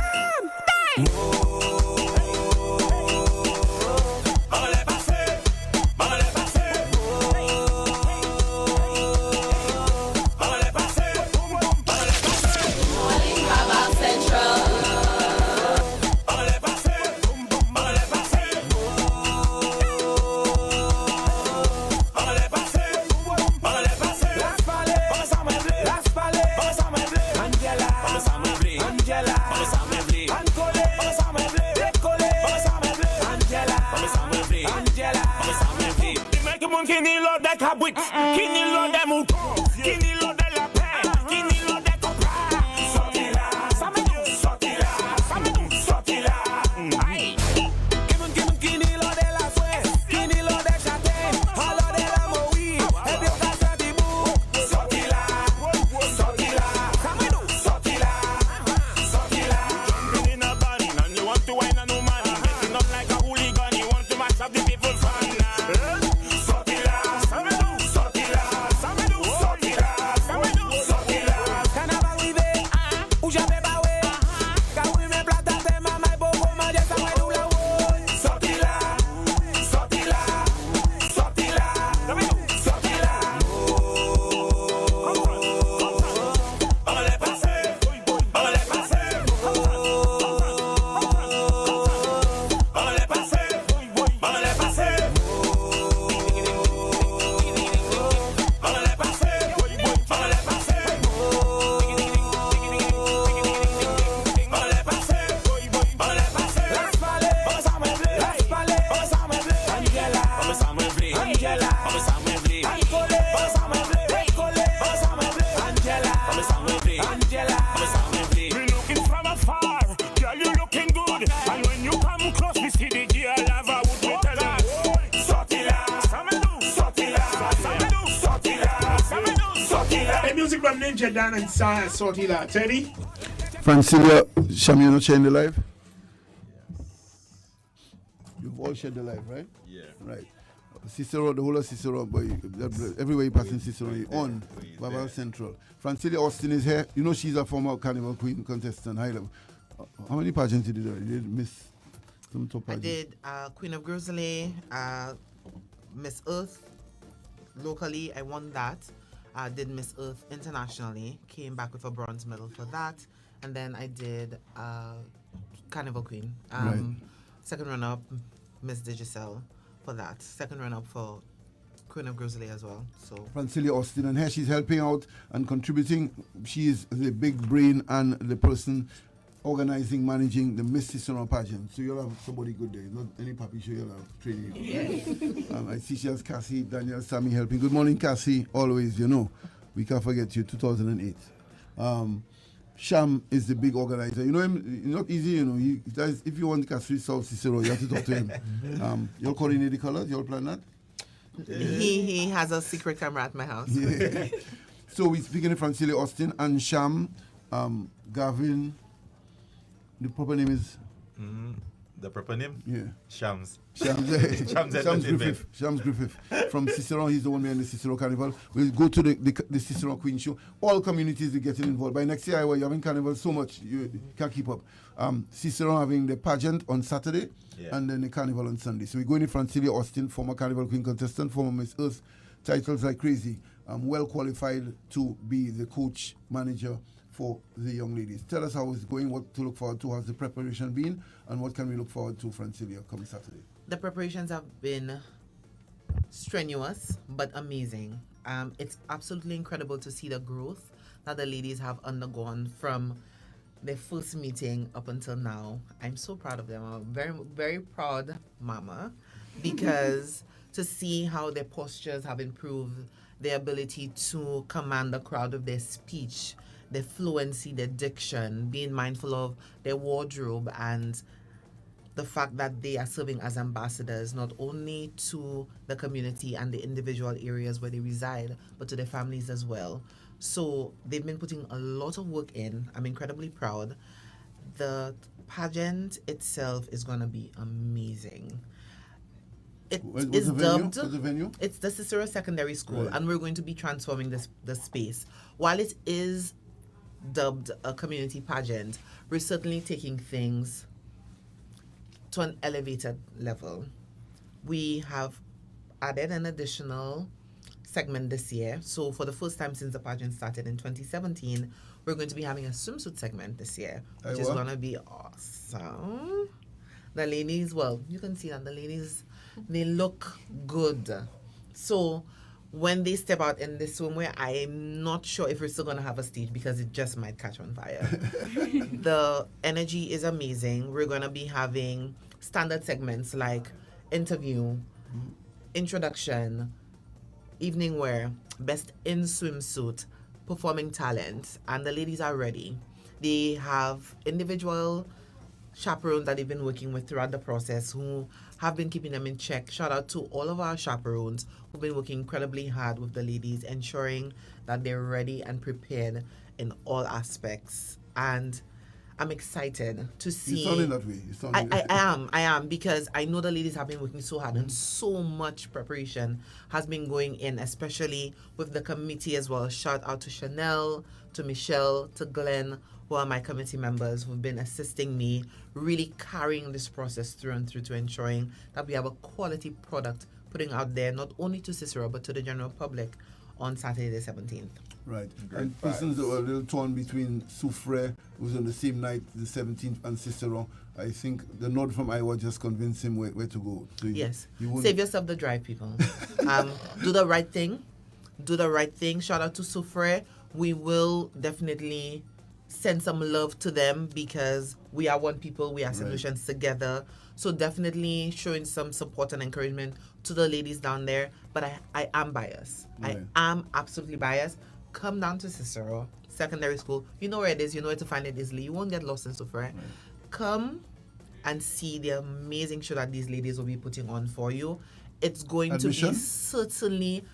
[SPEAKER 4] Vaval Central.
[SPEAKER 2] manager down inside Sortila, Teddy.
[SPEAKER 9] Francilia, Sham, you're not sharing the live? You've all shared the live, right?
[SPEAKER 15] Yeah.
[SPEAKER 9] Right. Cicero, the whole of Cicero, but everywhere you pass in Cicero, you're on Vaval Central. Francilia Austin is here. You know she's a former Carnival Queen contestant, high level. How many pageants did you do? You did Miss some top
[SPEAKER 16] I
[SPEAKER 9] pageant?
[SPEAKER 16] did Queen of Grizzly, Miss Earth. Locally, I won that. I did Miss Earth internationally. Came back with a bronze medal for that. And then I did Carnival Queen.
[SPEAKER 9] Right.
[SPEAKER 16] Second runner-up, Miss Digicel for that. Second runner-up for Queen of Grizzly as well. So
[SPEAKER 9] Francilia Austin, and here she's helping out and contributing. She is the big brain and the person organizing, managing the Miss Cicero pageant. So you'll have somebody good there. Not any papi show, you'll have training you. I see she has Cassie, Daniel, Sammy helping. Good morning, Cassie. Always, you know. We can't forget you, 2008. Sham is the big organizer. You know him, not easy, you know. He does, if you want Cassie South Cicero, you have to talk to him. You'll coordinate the colors, you'll plan that?
[SPEAKER 16] he has a secret camera at my house.
[SPEAKER 9] Yeah. So we're speaking of Francilia Austin and Sham, Gavin. The proper name is?
[SPEAKER 15] The proper name?
[SPEAKER 9] Yeah.
[SPEAKER 15] Shams.
[SPEAKER 9] Shams Griffith. Shams Griffith. From Cicero, he's the one behind the Cicero Carnival. We'll go to the Cicero Queen Show. All communities are getting involved. By next year, you're having Carnival so much, you can't keep up. Cicero having the pageant on Saturday, and then the Carnival on Sunday. So we're going to Francilia Austin, former Carnival Queen contestant, former Miss Earth, titles like crazy. Well qualified to be the coach, manager for the young ladies. Tell us how it's going, what to look forward to, how's the preparation been, and what can we look forward to, Francilia, coming Saturday?
[SPEAKER 16] The preparations have been strenuous, but amazing. It's absolutely incredible to see the growth that the ladies have undergone from their first meeting up until now. I'm so proud of them. I'm a very, very proud mama, because to see how their postures have improved, their ability to command the crowd with their speech, their fluency, their diction, being mindful of their wardrobe, and the fact that they are serving as ambassadors not only to the community and the individual areas where they reside, but to their families as well. So they've been putting a lot of work in. I'm incredibly proud. The pageant itself is going to be amazing. It is dubbed.
[SPEAKER 9] What's the venue?
[SPEAKER 16] It's the Cicero Secondary School, and we're going to be transforming the space. While it is dubbed a community pageant, we're certainly taking things to an elevated level. We have added an additional segment this year. So for the first time since the pageant started in 2017, we're going to be having a swimsuit segment this year, which is going to be awesome. The ladies, well, you can see that the ladies, they look good. So when they step out in the swimwear, I'm not sure if we're still going to have a stage, because it just might catch on fire. The energy is amazing. We're going to be having standard segments like interview, introduction, evening wear, best in swimsuit, performing talent, and the ladies are ready. They have individual chaperones that they've been working with throughout the process who have been keeping them in check. Shout out to all of our chaperones who've been working incredibly hard with the ladies, ensuring that they're ready and prepared in all aspects. And I'm excited to see.
[SPEAKER 9] You're sounding that way.
[SPEAKER 16] I am, because I know the ladies have been working so hard, and so much preparation has been going in, especially with the committee as well. Shout out to Chanel, to Michelle, to Glenn, who are my committee members, who've been assisting me, really carrying this process through and through to ensuring that we have a quality product putting out there, not only to Cicero, but to the general public on Saturday the 17th.
[SPEAKER 9] Right. And persons that were a little torn between Soufre, who's on the same night, the 17th, and Cicero. I think the nod from Iwa just convinced him where to go. So
[SPEAKER 16] yes. Save yourself the drive, people. Do the right thing. Do the right thing. Shout out to Soufre. We will definitely send some love to them, because we are one people, we are solutions together. So definitely showing some support and encouragement to the ladies down there. But I am biased. I am absolutely biased. Come down to Cicero Secondary School. You know where it is. You know where to find it easily. You won't get lost in Soufre. Come and see the amazing show that these ladies will be putting on for you. It's going to be certainly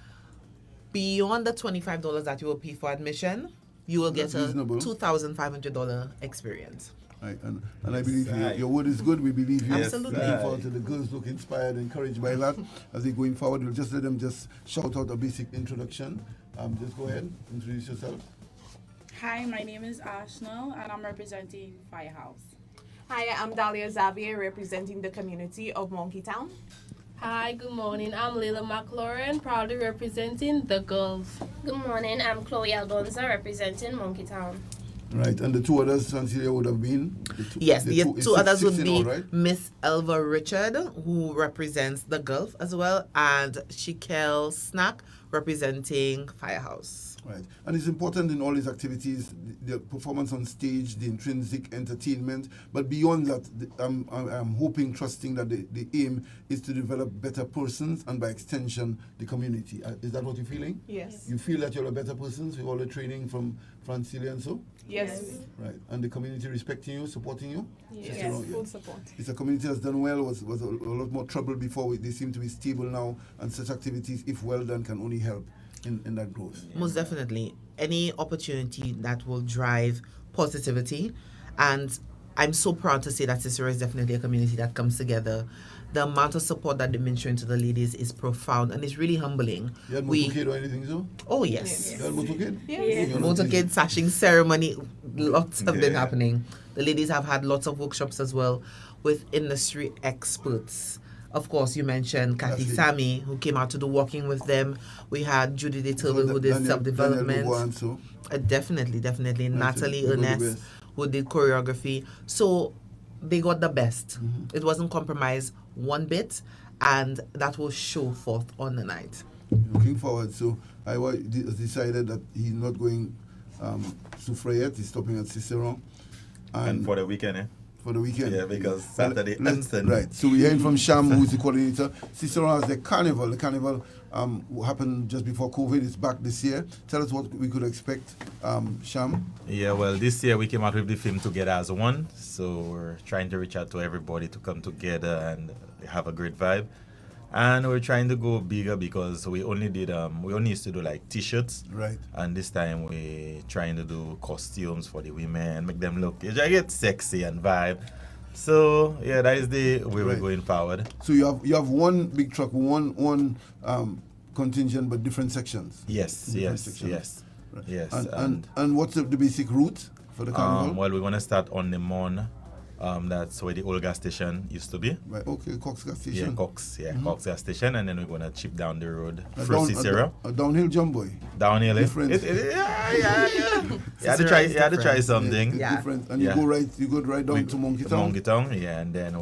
[SPEAKER 16] beyond the $25 that you will pay for admission. you will get
[SPEAKER 9] That's
[SPEAKER 16] a
[SPEAKER 9] reasonable.
[SPEAKER 16] $2,500 experience.
[SPEAKER 9] Right, and I believe your word is good. We believe you.
[SPEAKER 16] Absolutely.
[SPEAKER 9] Looking forward to the girls look inspired, encouraged by that as they're going forward. We'll just let them just shout out a basic introduction. Just go ahead, introduce yourself.
[SPEAKER 17] Hi, my name is Ashnal and I'm representing Firehouse.
[SPEAKER 18] Hi, I'm Dahlia Xavier representing the community of Monkey Town.
[SPEAKER 19] Hi, good morning. I'm Leila McLaurin, proudly representing the girls.
[SPEAKER 20] Good morning. I'm Chloe Aldonza representing Monkey Town.
[SPEAKER 9] Right, and the two others, Francilia, would have been?
[SPEAKER 16] The two others would be
[SPEAKER 9] right?
[SPEAKER 16] Miss Elva Richard, who represents the Gulf as well, and Shikel Snack, representing Firehouse.
[SPEAKER 9] Right, and it's important in all these activities, the performance on stage, the intrinsic entertainment, but beyond that, I'm hoping, trusting that the aim is to develop better persons and by extension, the community. Is that what you're feeling?
[SPEAKER 18] Yes.
[SPEAKER 9] You feel that you're a better person with all the training from Francilia and so?
[SPEAKER 18] Yes.
[SPEAKER 9] Right, and the community respecting you, supporting you?
[SPEAKER 18] Yes, full support.
[SPEAKER 9] It's a community that's done well, was a lot more trouble before. They seem to be stable now, and such activities, if well done, can only help in that growth.
[SPEAKER 16] Most definitely. Any opportunity that will drive positivity. And I'm so proud to say that Cicero is definitely a community that comes together. The amount of support that they've been showing to the ladies is profound and it's really humbling.
[SPEAKER 9] You had motorcade or anything so?
[SPEAKER 16] Oh, yes.
[SPEAKER 9] You had motorcade?
[SPEAKER 16] Yes. Motorcade sashing ceremony, lots have been happening. The ladies have had lots of workshops as well with industry experts. Of course, you mentioned Kathy Sami, who came out to do walking with them. We had Judy De Turbo, who did self-development. Definitely. Natalie Ernest, who did choreography. So they got the best. It wasn't compromised one bit, and that will show forth on the night.
[SPEAKER 9] Looking forward. So Iwa decided that he's not going to Freyet. He's stopping at Cicero.
[SPEAKER 15] And for the weekend, eh?
[SPEAKER 9] For the weekend.
[SPEAKER 15] Yeah, because Saturday and Sunday.
[SPEAKER 9] Right. So we're hearing from Sham, who's the coordinator. Cicero has the carnival. The carnival happened just before COVID. It's back this year. Tell us what we could expect, Sham.
[SPEAKER 15] Yeah, well, this year we came out with the film Together as One. So we're trying to reach out to everybody to come together and have a great vibe. And we're trying to go bigger because we only used to do like t-shirts.
[SPEAKER 9] Right.
[SPEAKER 15] And this time we're trying to do costumes for the women, make them look, get sexy and vibe. So yeah, that is the way we're going forward.
[SPEAKER 9] So you have one big truck, one contingent, but different sections.
[SPEAKER 15] Yes.
[SPEAKER 9] Right.
[SPEAKER 15] Yes.
[SPEAKER 9] And what's the basic route for the carnival?
[SPEAKER 15] Well, we're gonna start on the Mon. That's where the old gas station used to be.
[SPEAKER 9] Right, okay, Cox gas station.
[SPEAKER 15] Yeah, Cox gas station, and then we're gonna chip down the road
[SPEAKER 9] through
[SPEAKER 15] Cicero.
[SPEAKER 9] A downhill jump boy.
[SPEAKER 15] Downhill,
[SPEAKER 9] different.
[SPEAKER 15] Yeah. You had to try something.
[SPEAKER 9] Yeah, different. And you go right down to Monkey Town.
[SPEAKER 15] Monkey Town, yeah, and then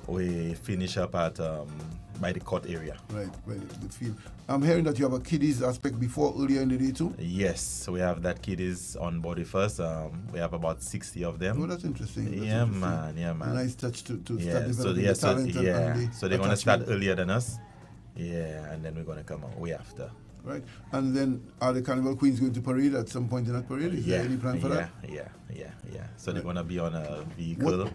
[SPEAKER 15] we finish up at by the court area.
[SPEAKER 9] Right, the field. I'm hearing that you have a kiddies aspect earlier in the day too?
[SPEAKER 15] Yes, we have that kiddies on board first. We have about 60 of them.
[SPEAKER 9] Oh, that's interesting.
[SPEAKER 15] Yeah, man.
[SPEAKER 9] A nice touch to start developing
[SPEAKER 15] the talent. So they're going to start earlier than us.
[SPEAKER 9] Yeah,
[SPEAKER 15] and then we're going to come way after.
[SPEAKER 9] Right. And then are the Carnival Queens going to parade at some point in that parade? Is there any plan for that?
[SPEAKER 15] Yeah. So they're going to be on a vehicle.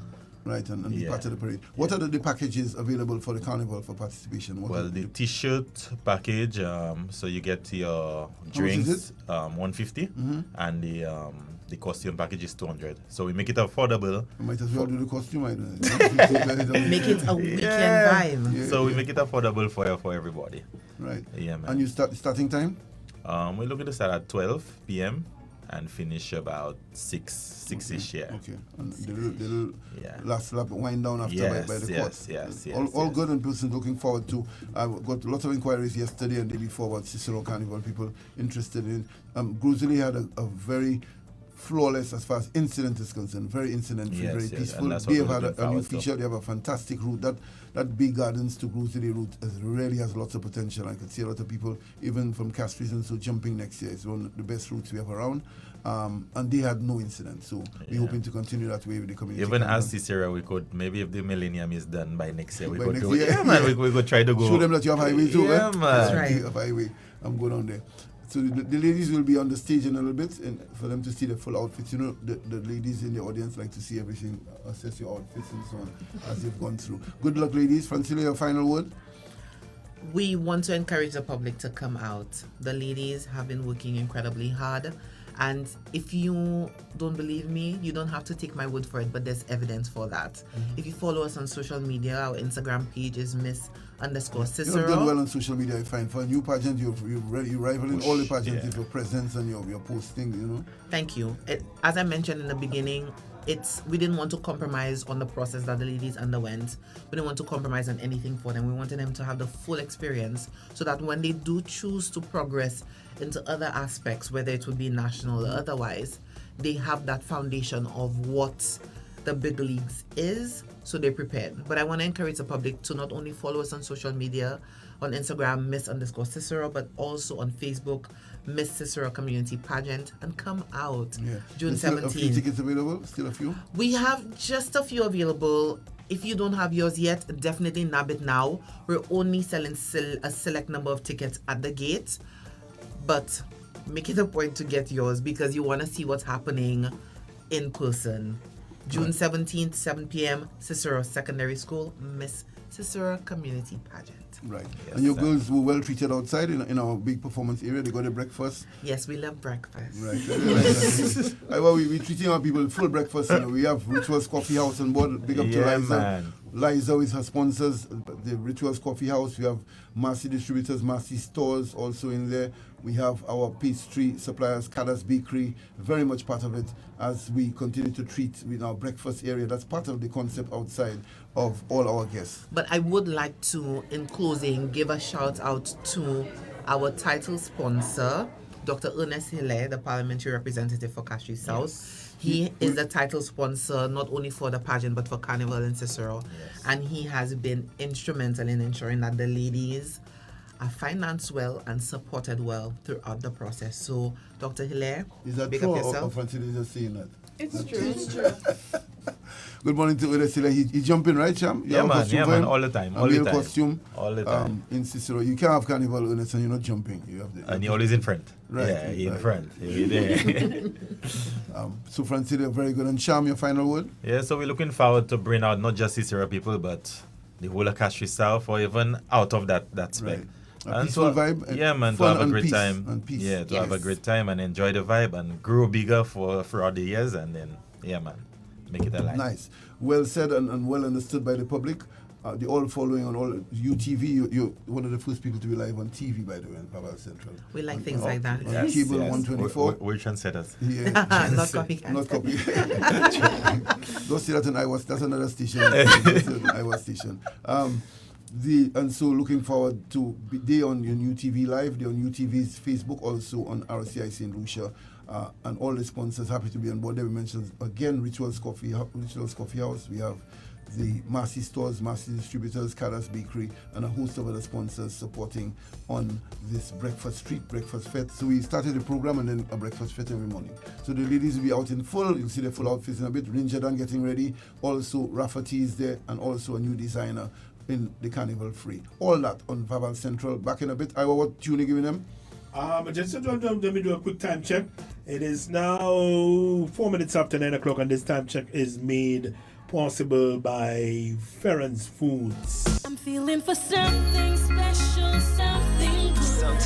[SPEAKER 9] Right, and be part of the parade. What are the packages available for the carnival for participation?
[SPEAKER 15] The t-shirt package, so you get your drinks, 150, and the costume package is 200. So we make it affordable.
[SPEAKER 9] You might as well do the costume.
[SPEAKER 16] Make it a weekend vibe.
[SPEAKER 15] So we make it affordable for everybody.
[SPEAKER 9] Right.
[SPEAKER 15] Yeah, man.
[SPEAKER 9] And you starting time?
[SPEAKER 15] We're looking to start at 12 p.m. and finish about 6-ish, yeah.
[SPEAKER 9] Okay. And the last lap wind down after by the court.
[SPEAKER 15] Yes.
[SPEAKER 9] All good, and persons looking forward to. I got lots of inquiries yesterday and the day before about Cicero Carnival, people interested in. Gruzili had a very flawless as far as incident is concerned, very incident-free, very peaceful. They have had a new feature. They have a fantastic route. That Big Gardens to Gruzili route really has lots of potential. I could see a lot of people, even from Castries and so, jumping next year. It's one of the best routes we have around. And they had no incident. So we're hoping to continue that way with the community.
[SPEAKER 15] Even as Cicero, we could, maybe if the millennium is done by next year, we could do it. Yeah, man, we could try to go.
[SPEAKER 9] Show them that you have highway too,
[SPEAKER 15] yeah, man.
[SPEAKER 9] That's right. You have highway. I'm going on there. So the ladies will be on the stage in a little bit, and for them to see the full outfits. You know, the ladies in the audience like to see everything, assess your outfits and so on as you've gone through. Good luck, ladies. Francilla, your final word?
[SPEAKER 16] We want to encourage the public to come out. The ladies have been working incredibly hard. And if you don't believe me, you don't have to take my word for it, but there's evidence for that. If you follow us on social media, our Instagram page is Miss_Cicero.
[SPEAKER 9] You've done well on social media, I find. For a new pageant, you're rivaling all the pageants with your presence and your posting, you know.
[SPEAKER 16] Thank you. As I mentioned in the beginning, we didn't want to compromise on the process that the ladies underwent. We didn't want to compromise on anything for them. We wanted them to have the full experience so that when they do choose to progress into other aspects, whether it would be national or otherwise, they have that foundation of what the big leagues is, so they're prepared. But I want to encourage the public to not only follow us on social media, on Instagram, Miss_Cicero, but also on Facebook, Miss Cicero Community Pageant, and come out June 17th. A few
[SPEAKER 9] tickets available? Still a few?
[SPEAKER 16] We have just a few available. If you don't have yours yet, definitely nab it now. We're only selling a select number of tickets at the gate, but make it a point to get yours because you want to see what's happening in person. June 17th, 7 p.m., Cicero Secondary School, Miss Cicero Community Pageant.
[SPEAKER 9] Right.
[SPEAKER 16] Yes,
[SPEAKER 9] and your girls were well treated outside in our big performance area. They got a breakfast.
[SPEAKER 16] Yes, we love breakfast.
[SPEAKER 9] Right. We're treating our people full breakfast. You know, we have Rituals Coffee House on board. Big up to Liza.
[SPEAKER 15] Man.
[SPEAKER 9] Liza is her sponsors. The Rituals Coffee House. We have Marcy Distributors, Marcy Stores also in there. We have our pastry suppliers, Cadas Bakery, very much part of it as we continue to treat with our breakfast area. That's part of the concept outside of all our guests.
[SPEAKER 16] But I would like to, in closing, give a shout out to our title sponsor, Dr. Ernest Hilaire, the parliamentary representative for Castries South. Yes. He is the title sponsor not only for the pageant but for Carnival in Cicero. Yes. And he has been instrumental in ensuring that the ladies are financed well and supported well throughout the process. So, Dr. Hilaire,
[SPEAKER 9] is that
[SPEAKER 16] big
[SPEAKER 9] true
[SPEAKER 16] up yourself.
[SPEAKER 9] or Francis is just saying that?
[SPEAKER 18] It's true. It's true.
[SPEAKER 9] Good morning to Ernest Hilaire. He jumping, right, Cham?
[SPEAKER 15] Yeah, man, all the time. All the time.
[SPEAKER 9] Costume.
[SPEAKER 15] All the time.
[SPEAKER 9] In Cicero. You can't have Carnival, Ernest, and you're not jumping. You have the,
[SPEAKER 15] and you're always in front.
[SPEAKER 9] Right.
[SPEAKER 15] Yeah, in front. You're there.
[SPEAKER 9] So, Francis, very good. And Cham, your final word?
[SPEAKER 15] Yeah, so we're looking forward to bring out not just Cicero people, but the whole of Castries South or even out of that spec.
[SPEAKER 9] Right. A peaceful vibe.
[SPEAKER 15] Yeah, man, to have a great time. Yeah, to have a great time and enjoy the vibe and grow bigger throughout the years and then, yeah, man, make it alive.
[SPEAKER 9] Nice. Well said and well understood by the public. The all following on all UTV. You're one of the first people to be live on TV, by the way, in Vaval Central.
[SPEAKER 16] We like things like that.
[SPEAKER 9] On cable 124.
[SPEAKER 15] We're trendsetters.
[SPEAKER 9] Yeah.
[SPEAKER 16] Not copycat.
[SPEAKER 9] Not copy. Don't say that in Iwa. That's another station. That's an Iwa station. And so looking forward to they on your new TV live, they on UTV's Facebook, also on RCI St. Lucia, and all the sponsors happy to be on board. There we mentioned again Rituals Coffee House. We have the Marcy Stores, Marcy Distributors, Cadas Bakery, and a host of other sponsors supporting on this breakfast fete. So we started the program and then a breakfast fete every morning. So the ladies will be out in full. You'll see the full outfits in a bit. Ranger Dan getting ready. Also Rafferty is there, and also a new designer in the Carnival Free. All that on Vaval Central. Back in a bit. Iwa, what tune you giving them?
[SPEAKER 2] Just let me do a quick time check. It is now 4 minutes after 9 o'clock, and this time check is made possible by Ferrens Foods.
[SPEAKER 6] I'm feeling for something special, something good, something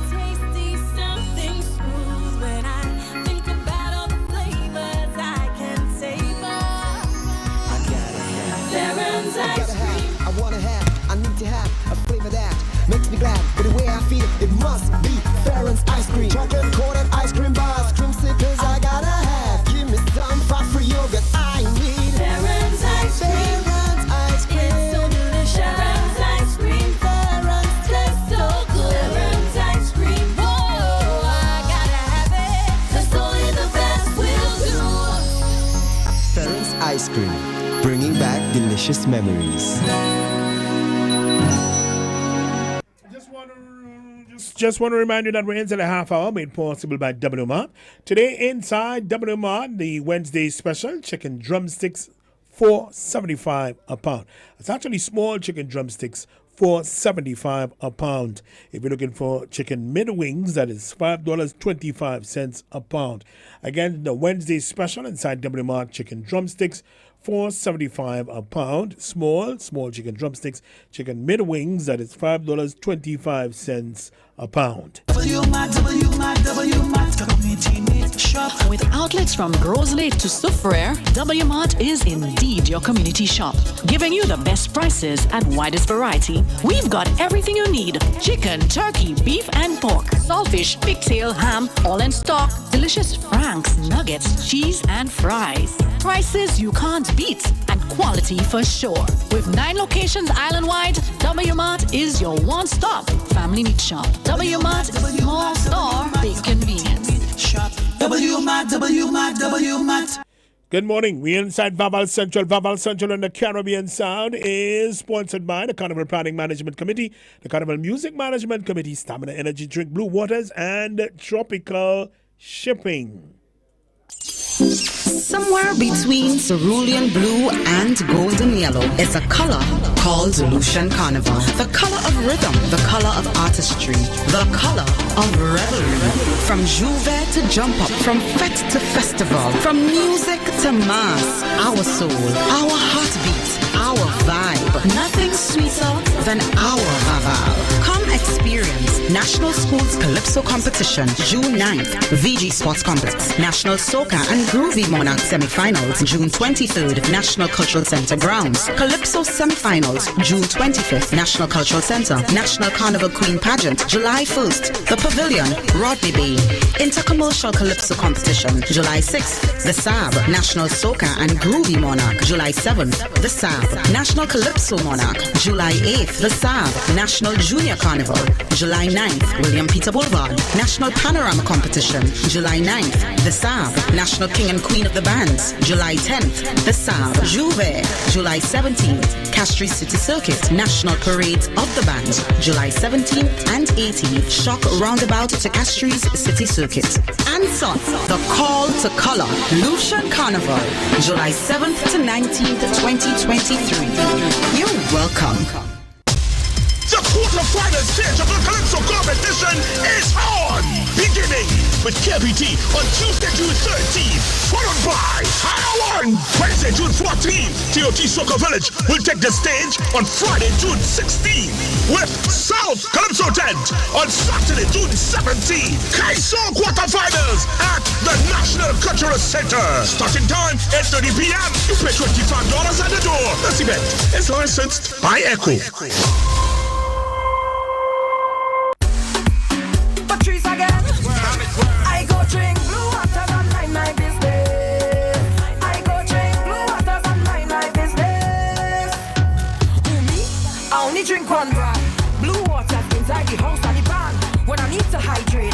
[SPEAKER 6] tasty, something smooth. When I think about all the flavors I can savor, I gotta have Ferrens ice cream.
[SPEAKER 21] I wanna have, I need to have a flavor that makes me glad. But the way I feel, it must be Ferrens ice cream. Chocolate coated ice cream bars, creamsicles I gotta have. Give me some fat-free yogurt, I need
[SPEAKER 6] Ferrens ice cream.
[SPEAKER 21] Ferrens ice cream.
[SPEAKER 6] It's so delicious. Ferrens ice cream. Ferrens tastes so good. Ferrens ice cream. Oh, I gotta have it. 'Cause only the best will do.
[SPEAKER 21] Ferrens ice cream, bringing back delicious memories.
[SPEAKER 2] Just want to remind you that we're into the half hour made possible by WMart. Today inside WMart, the Wednesday special chicken drumsticks, $4.75 a pound. It's actually small chicken drumsticks, $4.75 a pound. If you're looking for chicken mid-wings, that is $5.25 a pound. Again, the Wednesday special inside W Mart chicken drumsticks, $4.75 a pound. Small chicken drumsticks, chicken mid-wings, that is $5.25 a pound.
[SPEAKER 3] With outlets from Gros Lake to Soufriere, W Mart is indeed your community shop. Giving you the best prices and widest variety, we've got everything you need. Chicken, turkey, beef and pork, saltfish, pigtail, ham, all in stock. Delicious franks, nuggets, cheese and fries. Prices you can't beat and quality for sure. With 9 locations island-wide, W Mart is your one-stop family meat shop. W Mart, small store, big convenience. Shop
[SPEAKER 2] W Mart. Good morning. We inside Vaval Central. Vaval Central in the Caribbean Sound is sponsored by the Carnival Planning Management Committee, the Carnival Music Management Committee, Stamina Energy Drink, Blue Waters, and Tropical Shipping.
[SPEAKER 5] Somewhere between cerulean blue and golden yellow is a color called Lucian Carnival. The color of rhythm, the color of artistry, the color of revelry. From Juve to jump up, from fete to festival, from music to mass. Our soul, our heartbeat, our vibe. Nothing sweeter than our Vaval. Come experience National Schools Calypso Competition, June 9th, VG Sports Complex, National Soca and Groovy Monarch Semi-Finals, June 23rd, National Cultural Center Grounds, Calypso Semi-Finals, June 25th, National Cultural Center, National Carnival Queen Pageant, July 1st, The Pavilion, Rodney Bay, Intercommercial Calypso Competition, July 6th, The SAB, National Soca and Groovy Monarch, July 7th, The SAB, National Calypso Monarch, July 8th, The SAB, National Junior Carnival, July 9th, William Peter Boulevard, National Panorama Competition, July 9th, The SAB, National King and Queen of the Bands, July 10th, The SAB, Juve, July 17th, Castries City Circuit, National Parades of the Band, July 17th and 18th, Shock Roundabout to Castries City Circuit. And son, The Call to Color, Lucian Carnival, July 7th to 19th, 2023. You're welcome.
[SPEAKER 1] The quarterfinal stage of the Calypso competition is on! Beginning with KPT on Tuesday, June 13th, followed by Higher One, Wednesday, June 14th. TOT Soccer Village will take the stage on Friday, June 16th, with South Calypso Tent on Saturday, June 17th. Kaiso quarterfinals at the National Cultural Center. Starting time 8:30 p.m. You pay $25 at the door. This event is licensed by Echo.
[SPEAKER 6] Patrice again. I go drink blue waters and mind my business. I go drink blue waters and mind my business. Who me? I only drink one brand. Blue waters inside the house and the pan. When I need to hydrate,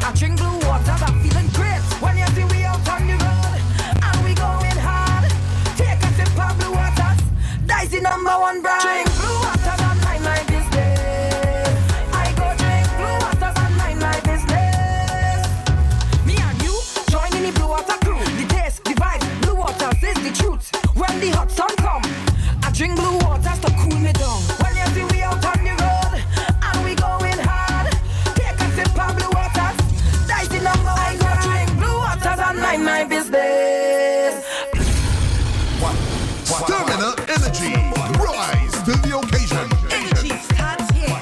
[SPEAKER 6] I drink blue waters. I'm feeling great. When you see we out on the road and we going hard, take a sip of blue waters. That's the number one brand. Drink blue waters and mind my business. When the hot sun come, I drink blue waters to cool me down. When you see we out on the road and we going hard, take a sip of blue waters. That's the number one. I go drink blue waters and mind my business.
[SPEAKER 7] Stamina Energy, rise to the occasion.
[SPEAKER 6] Energy starts here.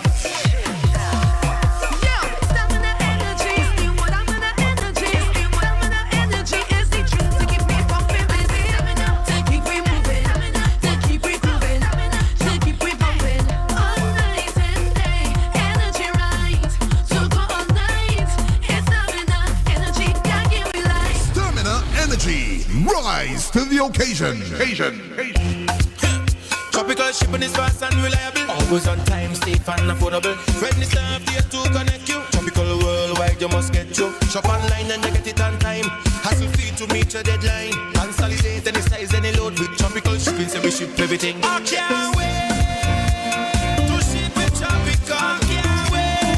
[SPEAKER 6] Yo, stamina energy is the what I'm gonna energy. Is the what I'm gonna energy is the truth to keep me pumping busy. To keep me moving, to keep me grooving, to keep me pumping all night and day. Energy rise, so go all night. It's stamina energy that give me life.
[SPEAKER 7] Stamina Energy, rise to the occasion.
[SPEAKER 8] Tropical shipping is fast and reliable. Always on time, safe and affordable. Ready staff here to connect you. Tropical worldwide, you must get you. Shop online and you get it on time. Hassle free to meet your deadline. Consolidate any size, any load with tropical shipping. So we ship everything. I can't wait to ship with tropical. Can't wait.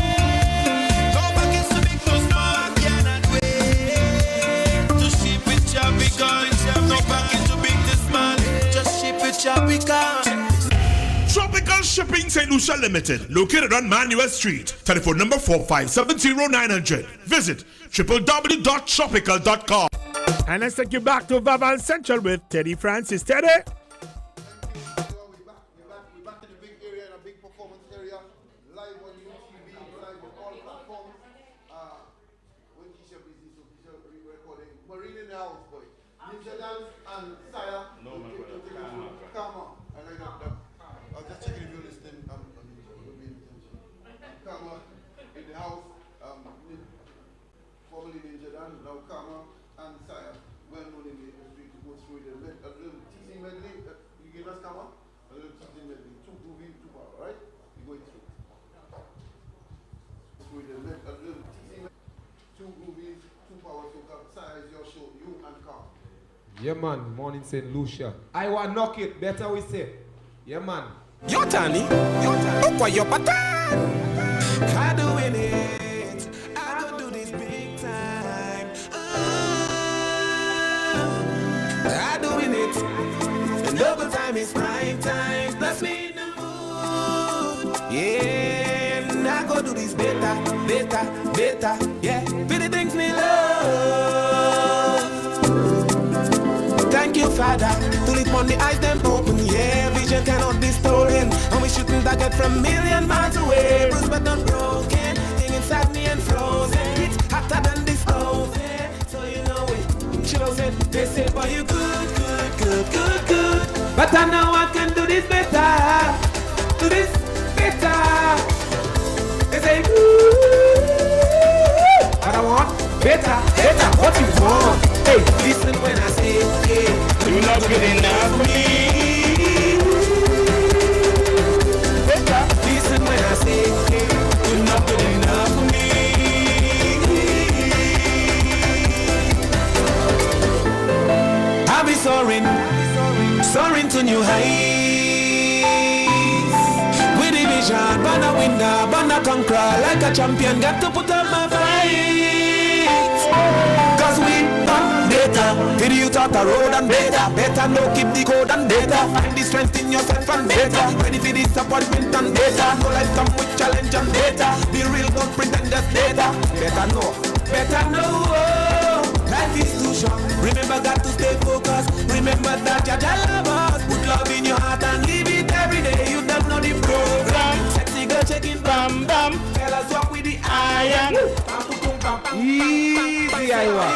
[SPEAKER 8] No packets too big, too small. I cannot wait to ship with tropical. No packets too big, too small. Just ship with tropical.
[SPEAKER 1] Tropical Shipping St. Lucia Limited, located on Manuel Street. Telephone number 4570-900. Visit www.tropical.com.
[SPEAKER 2] And let's take you back to Vaval Central with Teddy Francis. Teddy?
[SPEAKER 11] Yeah, man. Morning, St. Lucia. Iwa knock it. Better we say. Yeah, man.
[SPEAKER 8] Your Tani. Look what your pattern. I doing it. I go do this big time. I doing it. And double time is prime time. Plus me in the mood. Yeah. And I go do this better. Yeah. For the things me love. Thank you, Father, to lead on the eyes them open. Yeah, vision cannot be stolen, and we shouldn't target from million miles away. Bruised but not broken, thing inside me and frozen. It's hotter than this oven, so you know it. Chosen, they say, boy, you good. But I know I can do this better. They say, but I want better. What you want? Hey, listen when I say, hey, you're not good enough for me. Listen when I say, hey, you're not good enough for me. I'll be soaring to new heights. With the vision, banner winner, banner conqueror, like a champion, got to put up my fight. Cause we on data. Feel you thought a road and data. Better no keep the code and data. Find the strength in yourself and data. Ready for disappointment and data. No life come with challenge and data. The real God pretenders data. Better know. Life is too short. Remember got to stay focused. Remember that you love us. Put love in your heart and live it every day. You don't know the program. Sexy girl checking bam bam. Fellas walk with the iron.
[SPEAKER 11] Easy, Iwa.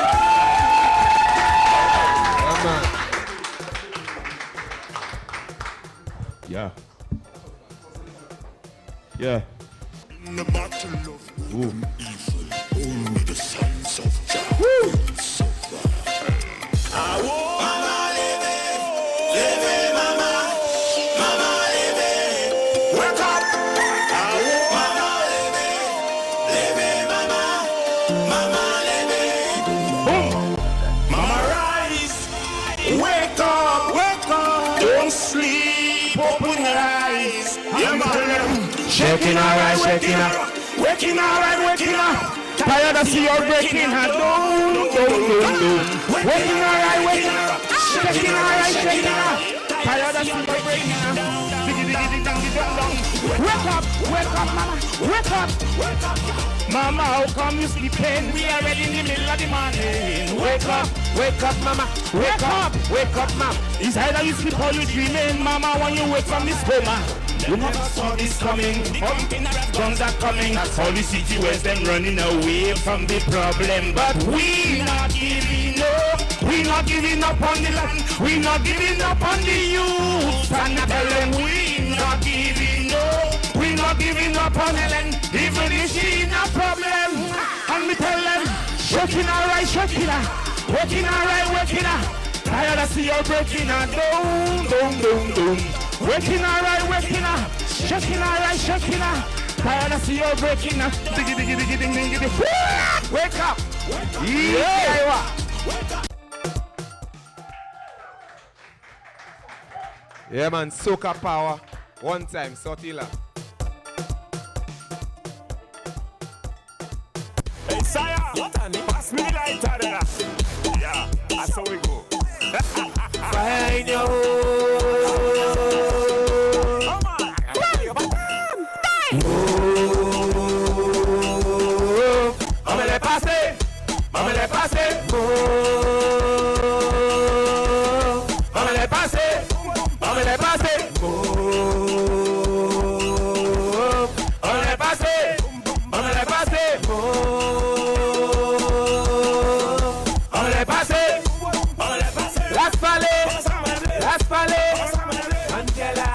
[SPEAKER 14] Yeah. Yeah.
[SPEAKER 7] In the battle of good and evil, only the sons of Jah suffer.
[SPEAKER 8] Mama live, mama live, wake up. Mama live, mama live. Boom. Mama rise, wake up. Don't sleep, open your eyes. Shaking alright, waking up. Tired of see your breaking heart. Waking alright. Shaking alright. Tired of see your breaking heart. Wake up, mama. Wake up. Mama, how come you sleeping? We are already in the middle of the morning. Wake up, mama. Wake up, mama. It's either you sleep or you dreaming. Mama, when you wake from this coma, you never saw this coming. Guns are coming. That's all the city west them running away from the problem. But we not giving up. We not giving up on the land. We not giving up on the youth. And I tell them we not giving up. We not giving up on the land. Even if she in a problem. And me tell them, working alright. Working alright. Tired of see you breaking her down. Working alright. Shaking alright. Tired of see you breaking her. Diggy. Wake up. Yeah.
[SPEAKER 11] Yeah, man. Soca power. One time. Sotila.
[SPEAKER 8] Hey, Sire, pass me the lighter there. Yeah, that's how we go. Find your
[SPEAKER 11] Raspale, Angela,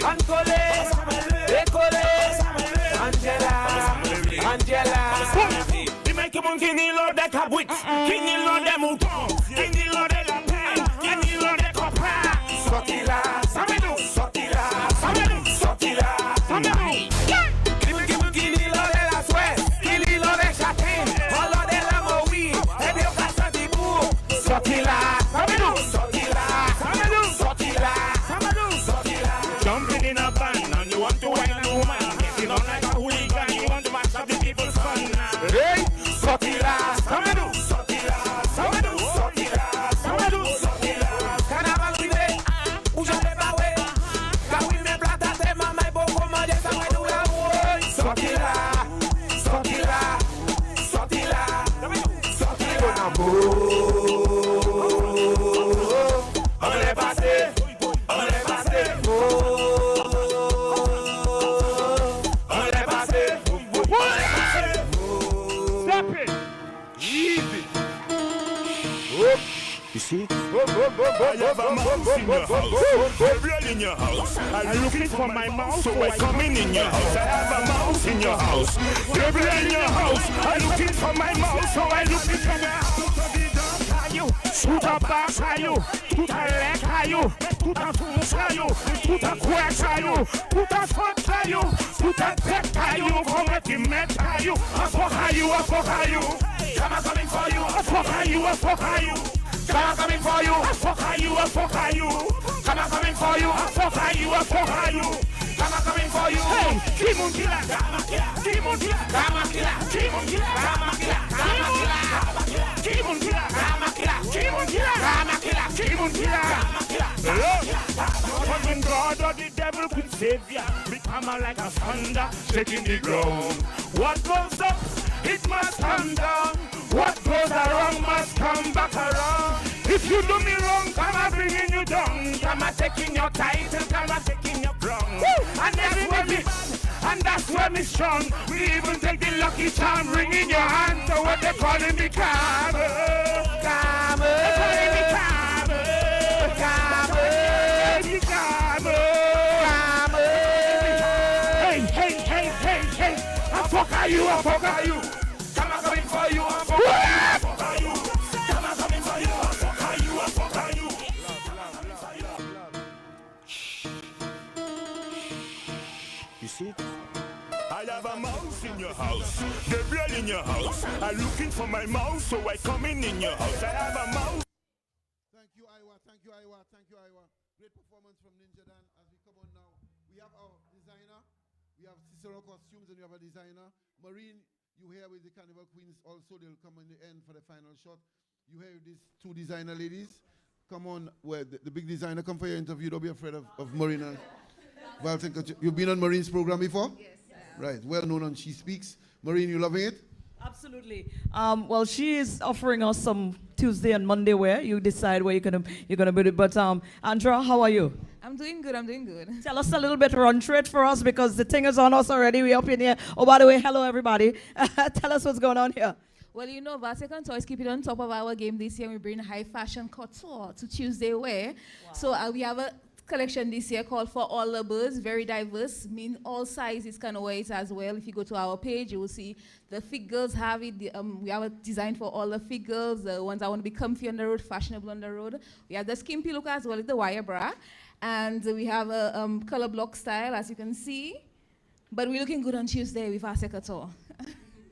[SPEAKER 11] Ancole, Ecole, Angela.
[SPEAKER 1] Dis mecs qui montent qui n'y l'ont des cabouits, qui n'y l'ont des moutons, qui n'y l'ont des lapins, qui n'y l'ont des copains.
[SPEAKER 11] Sorti là, Samedou, sorti là, Samedou, sorti là, Samedou. Qui n'y l'ont de la souhait, qui n'y l'ont des châtaignes, on l'ont de la moui, et des occasions du bout. Sorti là, Samedou, sorti là, Samedou, sorti là, Samedou, sorti là.
[SPEAKER 1] Jumping in a van and you want to wine a woman, getting on like a hooligan, you want to mash up the people's fun.
[SPEAKER 11] Hey, sorti là, Samedou, sorti là, Samedou, sorti là, Samedou, sorti là. Carnaval privé, où je vais pas ouais. Car oui, mes plats à tes mamans, beaucoup manger, ça va nous la ouais. Sorti là, sorti là, sorti là, sorti là. On est passé, on est passé. On est passé,
[SPEAKER 1] Stop it! Easy! You see? I have a mouse in your house. Gabriel in your house. I'm looking for my mouse, so I come in your house. I have a mouse in your house. Gabriel in your house. I'm looking for my mouse, so I look in your house. Tout à bas à you, tout à lec à you, tout à fous à you, tout à couette à you, tout à faute à you, tout à tête à you, comme tu mets à you, I fuck à you, I fuck à you. Come on, coming for you, I fuck à you, I fuck à you. Come on, coming for you, I fuck à you, I fuck à you. Come on, coming for you, I fuck à you, I fuck à you. Come on, coming for you. Hey, Kimunkila, Kimunkila, Kimunkila, Kimunkila, Kimunkila, When God or the devil could save ya, become like a thunder, shaking the ground. What goes up, it must come down. What goes around must come back around. If you do me wrong, come on bringing you down. Come on taking your title, come on taking your crown. And that's where me, and that's where me strong. We even take the lucky charm, ring in your hand. So what they calling me karma, karma. They calling me karma, karma, karma, karma. Hey, hey, hey, hey, hey. I fuck are you, I fuck are you. Come on, coming for you, I fuck are you. Come on, coming for you, I fuck are you, I fuck are you. You see? I have a mouse in your house, Gabriel in your house. I'm looking for my mouse, so I come in your house. I have a mouse.
[SPEAKER 9] Thank you, Iwa. Thank you, Iwa. Thank you, Iwa. Great performance from Ninja Dan. As we come on now, we have our designer. We have Cicero Costumes, and we have a designer. Marine, you here with the Carnival Queens. Also, they'll come in the end for the final shot. You here with these two designer ladies. Come on, where the big designer, come for your interview. Don't be afraid of Marina. Well, you've been on Marine's program before? Yes. Right, well known on She Speaks. Marine, you loving it?
[SPEAKER 12] Absolutely. Well, she is offering us some Tuesday and Monday wear. You decide where you're gonna put it. But Andra, how are you?
[SPEAKER 22] I'm doing good. I'm doing good.
[SPEAKER 12] Tell us a little bit, run through it for us because the thing is on us already. We're up in here. Oh, by the way, hello everybody. Tell us what's going on here.
[SPEAKER 22] Well, you know, Vaval Central is keeping on top of our game this year. We bring high fashion couture to Tuesday wear. Wow. So we have a collection this year called For All the Birds, very diverse, mean all sizes can wear it as well. If you go to our page, you will see the figures have it. We have a design for all the figures, the ones that want to be comfy on the road, fashionable on the road. We have the skimpy look as well as the wire bra. And we have a color block style, as you can see. But we're looking good on Tuesday with our secretary.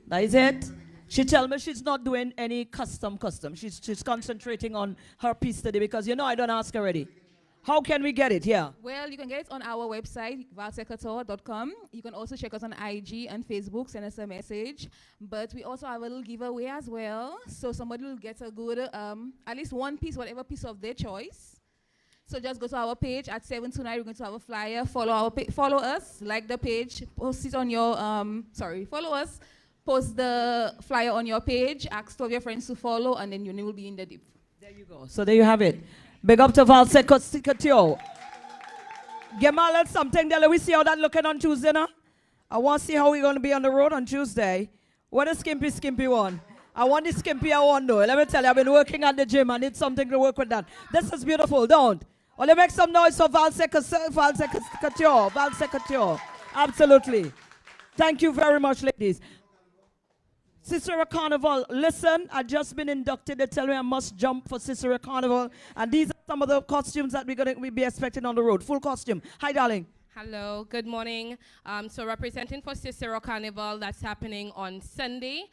[SPEAKER 12] That is it. She tell me she's not doing any custom. She's concentrating on her piece today because, you know, I don't ask already. How can we get it here?
[SPEAKER 22] Well, you can get it on our website, valsecretary.com. You can also check us on IG and Facebook, send us a message. But we also have a little giveaway as well. So somebody will get a good, at least one piece, whatever piece of their choice. So just go to our page at 7 tonight. We're going to have a flyer. Follow us, like the page, post it on your, follow us, post the flyer on your page, ask two of your friends to follow, and then your name will be in the dip.
[SPEAKER 12] There you go. So there you have it. Big up to Vaval Central. Give me a little something there. Let me see how that looking on Tuesday now. I want to see how we're going to be on the road on Tuesday. What a skimpy one. I want the skimpy I want though. Let me tell you, I've been working at the gym. I need something to work with that. This is beautiful, don't? Well, let me make some noise for Vaval Central. Absolutely. Thank you very much, ladies. Cicero Carnival, listen, I've just been inducted. They tell me I must jump for Cicero Carnival. And these are some of the costumes that we'll be expecting on the road. Full costume. Hi, darling.
[SPEAKER 10] Hello, good morning. So representing for Cicero Carnival, that's happening on Sunday.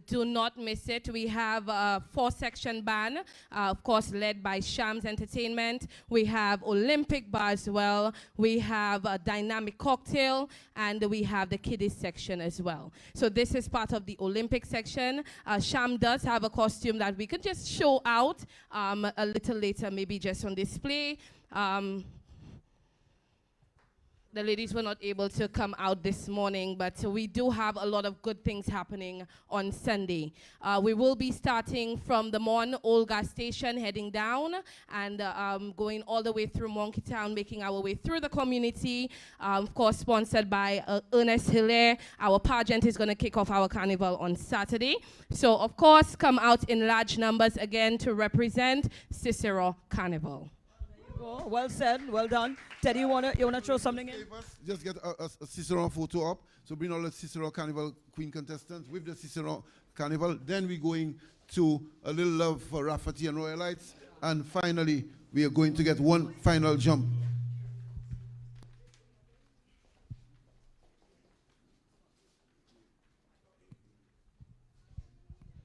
[SPEAKER 10] Do not miss it. We have a 4-section band, of course, led by Shams Entertainment. We have Olympic bar as well. We have a dynamic cocktail, and we have the kiddies section as well. So this is part of the Olympic section. Sham does have a costume that we could just show out a little later, maybe just on display. The ladies were not able to come out this morning, but we do have a lot of good things happening on Sunday. We will be starting from the Mon Old Gas Station, heading down, and going all the way through Monkey Town, making our way through the community. Of course, sponsored by Ernest Hilaire. Our pageant is going to kick off our carnival on Saturday. So, of course, come out in large numbers again to represent Cicero Carnival.
[SPEAKER 12] Oh, well said, well done. Teddy, you wanna throw something in?
[SPEAKER 9] Just get a Cicero photo up. So bring all the Cicero Carnival Queen contestants with the Cicero Carnival. Then we're going to a little love for Rafferty and Royalites. And finally, we are going to get one final jump.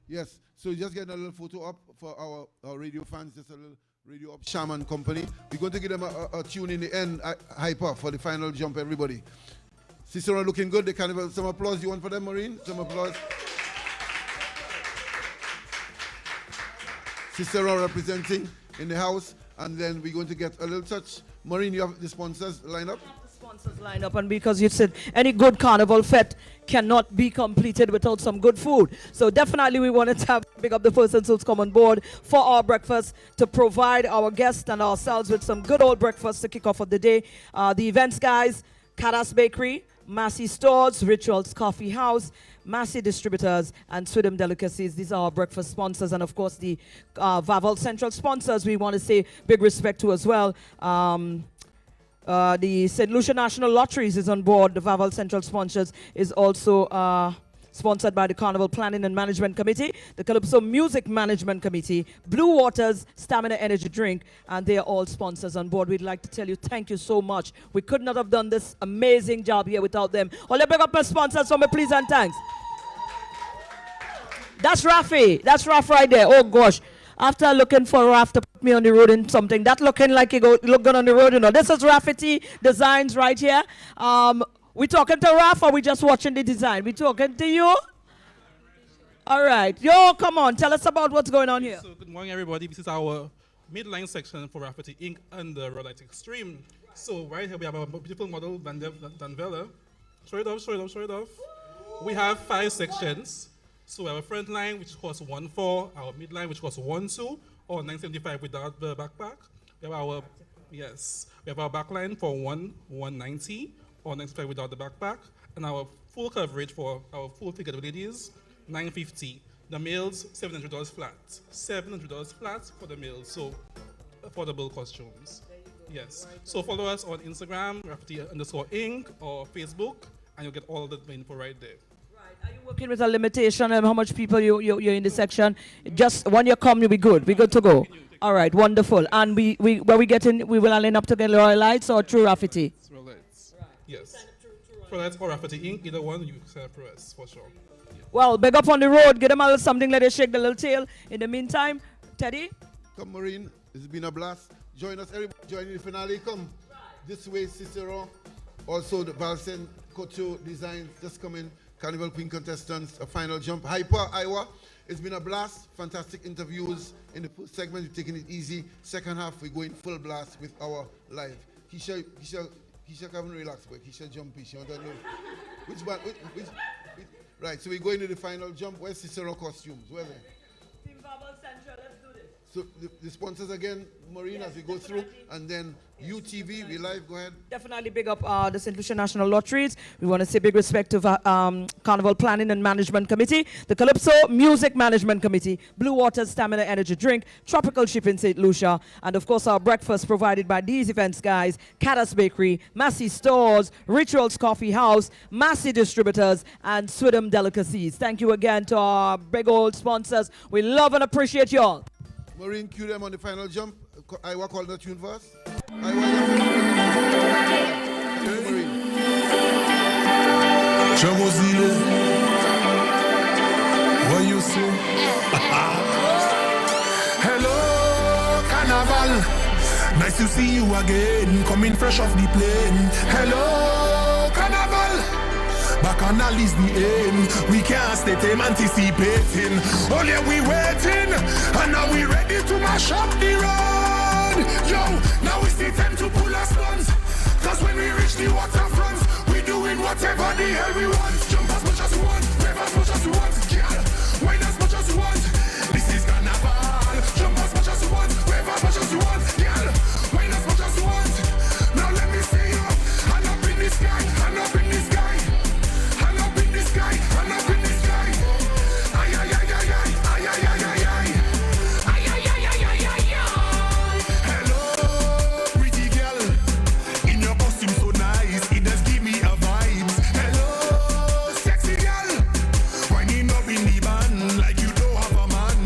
[SPEAKER 9] Yes, so just get a little photo up for our radio fans, just a little radio up Shaman Company. We're going to give them a tune in the end, hyper for the final jump, everybody. Cicero looking good, the carnival. Some applause you want for them, Maureen? Some applause. Cicero representing in the house, and then we're going to get a little touch. Maureen, you have the sponsors lined up?
[SPEAKER 12] Sponsors lined up, and because you said any good carnival fete cannot be completed without some good food. So definitely we wanted to have pick up the persons who's come on board for our breakfast to provide our guests and ourselves with some good old breakfast to kick off of the day. The events guys, Caras Bakery, Massey Stores, Rituals Coffee House, Massey Distributors, and Swidham Delicacies. These are our breakfast sponsors, and of course the Vaval Central sponsors we want to say big respect to as well. The St. Lucia National Lotteries is on board. The Vaval Central sponsors is also sponsored by the Carnival Planning and Management Committee, the Calypso Music Management Committee, Blue Waters Stamina Energy Drink, and they are all sponsors on board. We'd like to tell you thank you so much. We could not have done this amazing job here without them. Well, let's bring up my sponsors for me, please, and thanks. That's Rafi. That's Raf right there. Oh, gosh. After looking for Raf to put me on the road in something, that looking like he look good on the road, you know. This is Raffiti Designs right here. We talking to Raf or we just watching the design? We talking to you? All right. Yo, come on. Tell us about what's going on here.
[SPEAKER 13] So good morning, everybody. This is our midline section for Raffiti Inc. under Rollite Extreme. So right here we have a beautiful model, Danvella. Show it off. We have 5 sections. So we have a front line, which costs 1.4, our midline, which costs 1.2, or 9.75 without the backpack. We have our back line for 1.90, or 9.75 without the backpack, and our full coverage for our full figure ladies, 9.50. The males, $700 flat. $700 flat for the males, so affordable costumes. Yes. So follow us on Instagram, Raffiti_Inc. or Facebook, and you'll get all the info right there.
[SPEAKER 12] Are you working with a limitation on how much people you're in the section? Just when you come, you'll be good. We're good to go. All right, wonderful. And we will line up to get Royalites or True Raffiti?
[SPEAKER 13] Royalites. Yes. Royalites or Raffiti Inc. Either one, you sign up for us, for sure. Yeah.
[SPEAKER 12] Well, big up on the road. Get them a little something, let it shake the little tail. In the meantime, Teddy?
[SPEAKER 9] Come, Maureen. It's been a blast. Join us, everybody. Join the finale. Come this way, Cicero. Also, the Vaval Central Design just coming. Carnival Queen contestants, a final jump. Hyper, Iwa. It's been a blast. Fantastic interviews. In the first segment, we're taking it easy. Second half, we're going full blast with our live. Keisha haven't relaxed, but Keisha jumpy. She want to know which one. Which, right, so we're going to the final jump. Where's Cicero costumes? Where are they?
[SPEAKER 12] Team Vaval Central, let's do this.
[SPEAKER 9] So the sponsors again, Maureen, as we go through, and then UTV, we live, go ahead.
[SPEAKER 12] Definitely big up the St. Lucia National Lotteries. We want to say big respect to Carnival Planning and Management Committee, the Calypso Music Management Committee, Blue Water Stamina Energy Drink, Tropical Shipping St. Lucia, and of course our breakfast provided by these events guys, Caddis Bakery, Massey Stores, Rituals Coffee House, Massey Distributors, and Swidham Delicacies. Thank you again to our big old sponsors. We love and appreciate you all.
[SPEAKER 9] Maureen, cue them on the final jump. Iwa called the tune for us.
[SPEAKER 11] Chamozile, what you say? Hello, Carnival. Nice to see you again, coming fresh off the plane. Hello, Carnival. Bacchanal is the aim. We can't stay tame anticipating. Only we waiting, and now we ready to mash up the road. Yo, now it's the time to pull our stunts. Cause when we reach the waterfront, we doing whatever the hell we want. Jump as much as you want, rev as much as you want, girl. Wine as much as you want. This is Carnival. Jump as much as you want, rev as much as you want, girl. Wine as much as you want. Now let me see you. Hand up in the sky, hand up in the sky. Sky, I'm up in the sky. Ay, ay, ay, ay, ay, ay, ay, ay, ay, ay. Ay, ay, ay, ay, ay, ay, ay. Hello, pretty girl. In your costume so nice, it does give me a vibe. Hello, sexy girl. Winding up in the band like you don't have a man.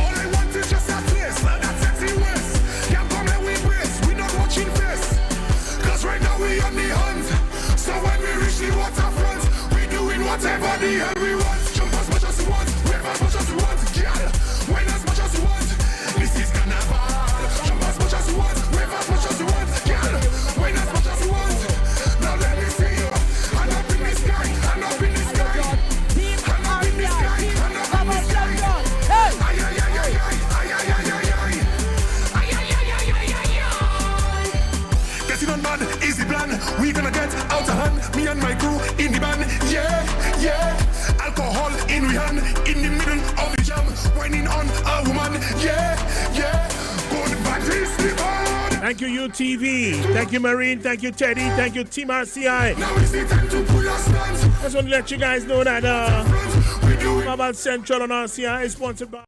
[SPEAKER 11] All I want is just that face, that sexy waist. Can't come and we brace, we not watching face. Cause right now we on the hunt. So when we reach the waterfront, whatever the hell we want. Jump as much as you want, rev as much as you want, girl. Wine as much as you want. This is Carnival. Jump as much as you want, rev as much as you want, girl. Wine as much as you want. Now let me see you. Hand up in the sky, hand up in the sky. Hand up in the sky, hand up in the sky. Ay, ay, ay, ay, ay, ay, ay, ay, ay, ay. Ay, ay, ay, ay, ay, ay, ay. Getting on bad is the plan. We gonna get out of hand. Me and my crew in the band, yeah. Yeah, alcohol in we hand, in the middle of the jam, whining on a woman, yeah, yeah, good batteries the band.
[SPEAKER 2] Thank you, UTV. Thank you, Marine. Thank you, Teddy. Thank you, Team RCI.
[SPEAKER 11] Now is the time to pull our stance.
[SPEAKER 2] Just want to let you guys know that Vaval Central on RCI is sponsored by